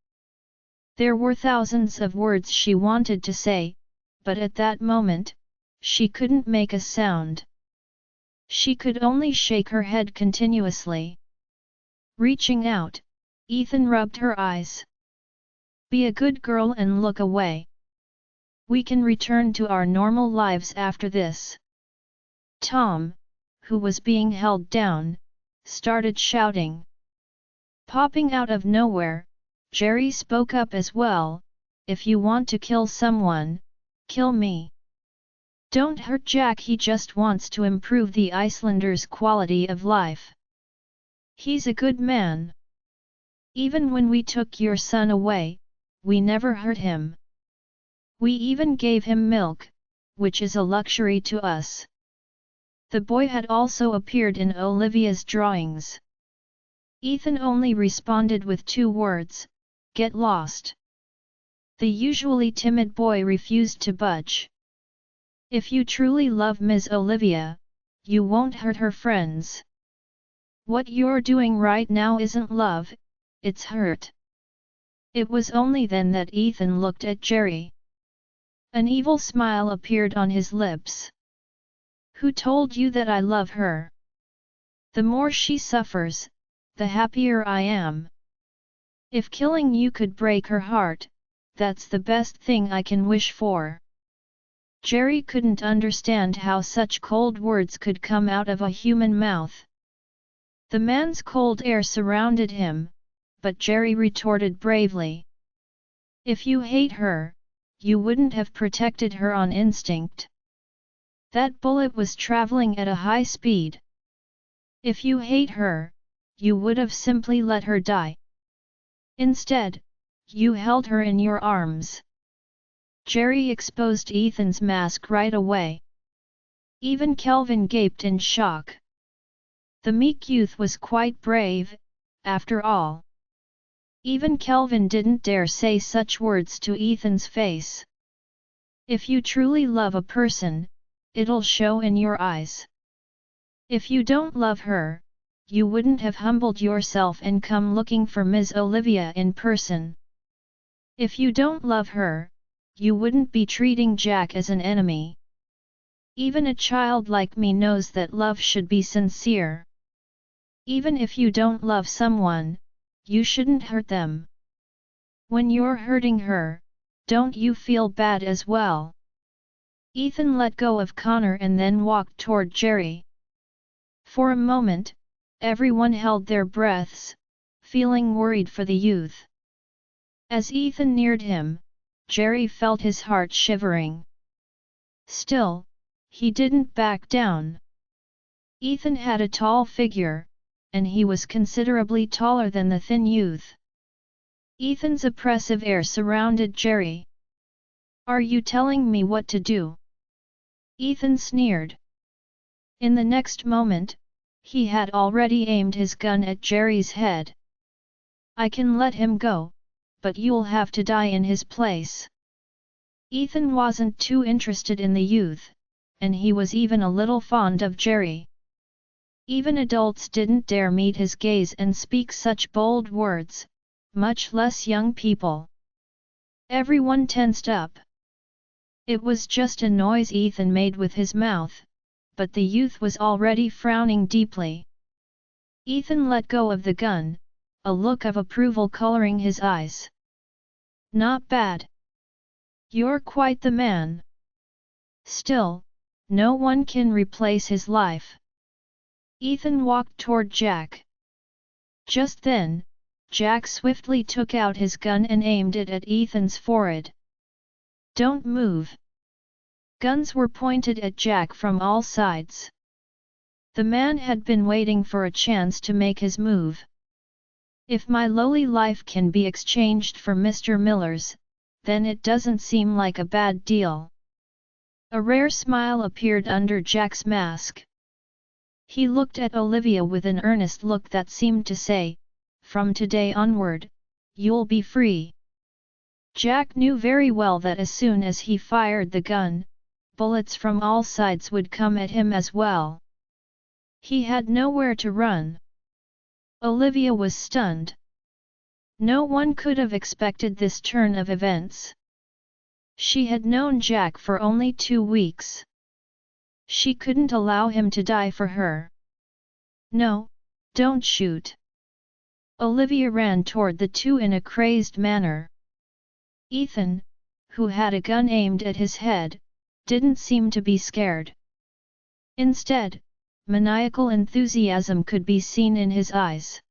There were thousands of words she wanted to say, but at that moment, she couldn't make a sound. She could only shake her head continuously. Reaching out, Ethan rubbed her eyes. Be a good girl and look away. We can return to our normal lives after this. Tom, who was being held down, started shouting. Popping out of nowhere, Jerry spoke up as well, if you want to kill someone, kill me. Don't hurt Jack, he just wants to improve the Icelanders' quality of life. He's a good man. Even when we took your son away, we never hurt him. We even gave him milk, which is a luxury to us. The boy had also appeared in Olivia's drawings. Ethan only responded with 2 words, get lost. The usually timid boy refused to budge. If you truly love Ms. Olivia, you won't hurt her friends. What you're doing right now isn't love, it's hurt. It was only then that Ethan looked at Jerry. An evil smile appeared on his lips. Who told you that I love her? The more she suffers, the happier I am. If killing you could break her heart, that's the best thing I can wish for. Jerry couldn't understand how such cold words could come out of a human mouth. The man's cold air surrounded him, but Jerry retorted bravely. If you hate her, you wouldn't have protected her on instinct. That bullet was traveling at a high speed. If you hate her, you would have simply let her die. Instead, you held her in your arms. Jerry exposed Ethan's mask right away. Even Kelvin gaped in shock. The meek youth was quite brave, after all. Even Kelvin didn't dare say such words to Ethan's face. If you truly love a person, it'll show in your eyes. If you don't love her, you wouldn't have humbled yourself and come looking for Ms. Olivia in person. If you don't love her, you wouldn't be treating Jack as an enemy. Even a child like me knows that love should be sincere. Even if you don't love someone, you shouldn't hurt them. When you're hurting her, don't you feel bad as well? Ethan let go of Connor and then walked toward Jerry. For a moment, everyone held their breaths, feeling worried for the youth. As Ethan neared him, Jerry felt his heart shivering. Still, he didn't back down. Ethan had a tall figure, and he was considerably taller than the thin youth. Ethan's oppressive air surrounded Jerry. Are you telling me what to do? Ethan sneered. In the next moment, he had already aimed his gun at Jerry's head. I can let him go, but you'll have to die in his place. Ethan wasn't too interested in the youth, and he was even a little fond of Jerry. Even adults didn't dare meet his gaze and speak such bold words, much less young people. Everyone tensed up. It was just a noise Ethan made with his mouth, but the youth was already frowning deeply. Ethan let go of the gun, a look of approval coloring his eyes. Not bad. You're quite the man. Still, no one can replace his life. Ethan walked toward Jack. Just then, Jack swiftly took out his gun and aimed it at Ethan's forehead. Don't move. Guns were pointed at Jack from all sides. The man had been waiting for a chance to make his move. If my lowly life can be exchanged for Mr. Miller's, then it doesn't seem like a bad deal. A rare smile appeared under Jack's mask. He looked at Olivia with an earnest look that seemed to say, "From today onward, you'll be free." Jack knew very well that as soon as he fired the gun, bullets from all sides would come at him as well. He had nowhere to run. Olivia was stunned. No one could have expected this turn of events. She had known Jack for only 2 weeks. She couldn't allow him to die for her. No, don't shoot. Olivia ran toward the two in a crazed manner. Ethan, who had a gun aimed at his head, didn't seem to be scared. Instead, maniacal enthusiasm could be seen in his eyes.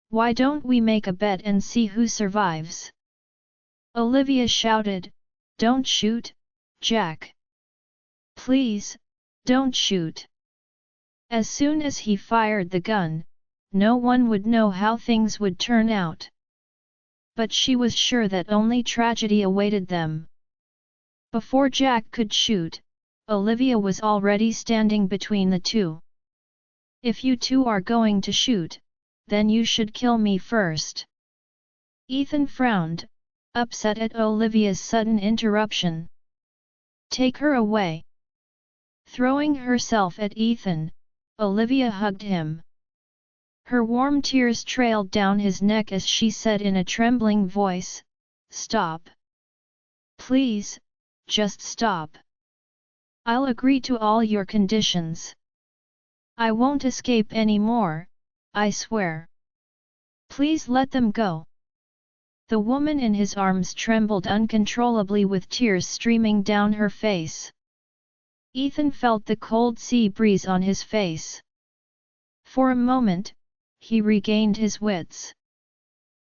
Why don't we make a bet and see who survives? Olivia shouted, "Don't shoot, Jack. Please, don't shoot." As soon as he fired the gun, no one would know how things would turn out. But she was sure that only tragedy awaited them. Before Jack could shoot, Olivia was already standing between the two. "If you two are going to shoot, then you should kill me first." Ethan frowned, upset at Olivia's sudden interruption. "Take her away." Throwing herself at Ethan, Olivia hugged him. Her warm tears trailed down his neck as she said in a trembling voice, "Stop. Please, just stop. I'll agree to all your conditions. I won't escape anymore, I swear. Please let them go." The woman in his arms trembled uncontrollably with tears streaming down her face. Ethan felt the cold sea breeze on his face. For a moment, he regained his wits.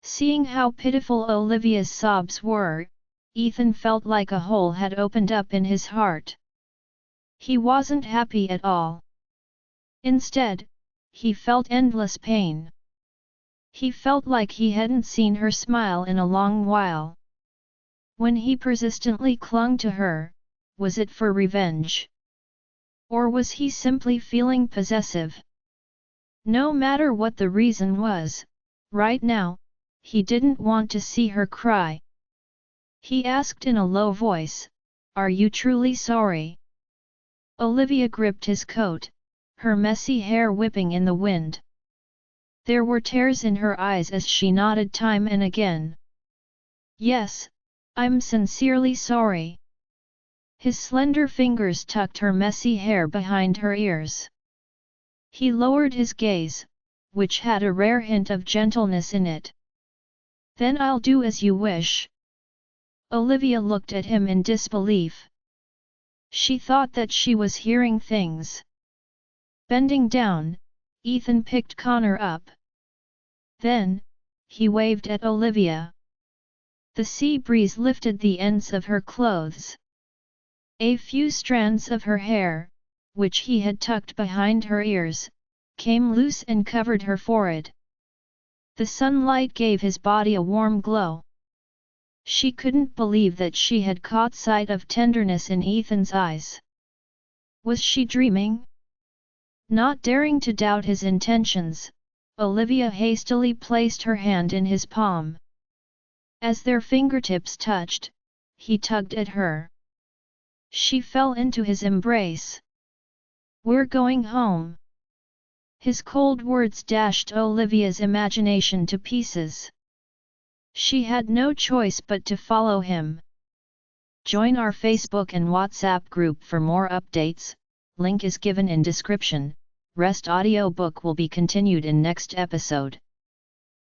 Seeing how pitiful Olivia's sobs were, Ethan felt like a hole had opened up in his heart. He wasn't happy at all. Instead, he felt endless pain. He felt like he hadn't seen her smile in a long while. When he persistently clung to her, was it for revenge? Or was he simply feeling possessive? No matter what the reason was, right now, he didn't want to see her cry. He asked in a low voice, "Are you truly sorry?" Olivia gripped his coat, her messy hair whipping in the wind. There were tears in her eyes as she nodded time and again. "Yes, I'm sincerely sorry." His slender fingers tucked her messy hair behind her ears. He lowered his gaze, which had a rare hint of gentleness in it. "Then I'll do as you wish." Olivia looked at him in disbelief. She thought that she was hearing things. Bending down, Ethan picked Connor up. Then, he waved at Olivia. The sea breeze lifted the ends of her clothes. A few strands of her hair, which he had tucked behind her ears, came loose and covered her forehead. The sunlight gave his body a warm glow. She couldn't believe that she had caught sight of tenderness in Ethan's eyes. Was she dreaming? Not daring to doubt his intentions, Olivia hastily placed her hand in his palm. As their fingertips touched, he tugged at her. She fell into his embrace. "We're going home." His cold words dashed Olivia's imagination to pieces. She had no choice but to follow him. Join our Facebook and WhatsApp group for more updates. link is given in description. Rest audiobook will be continued in next episode.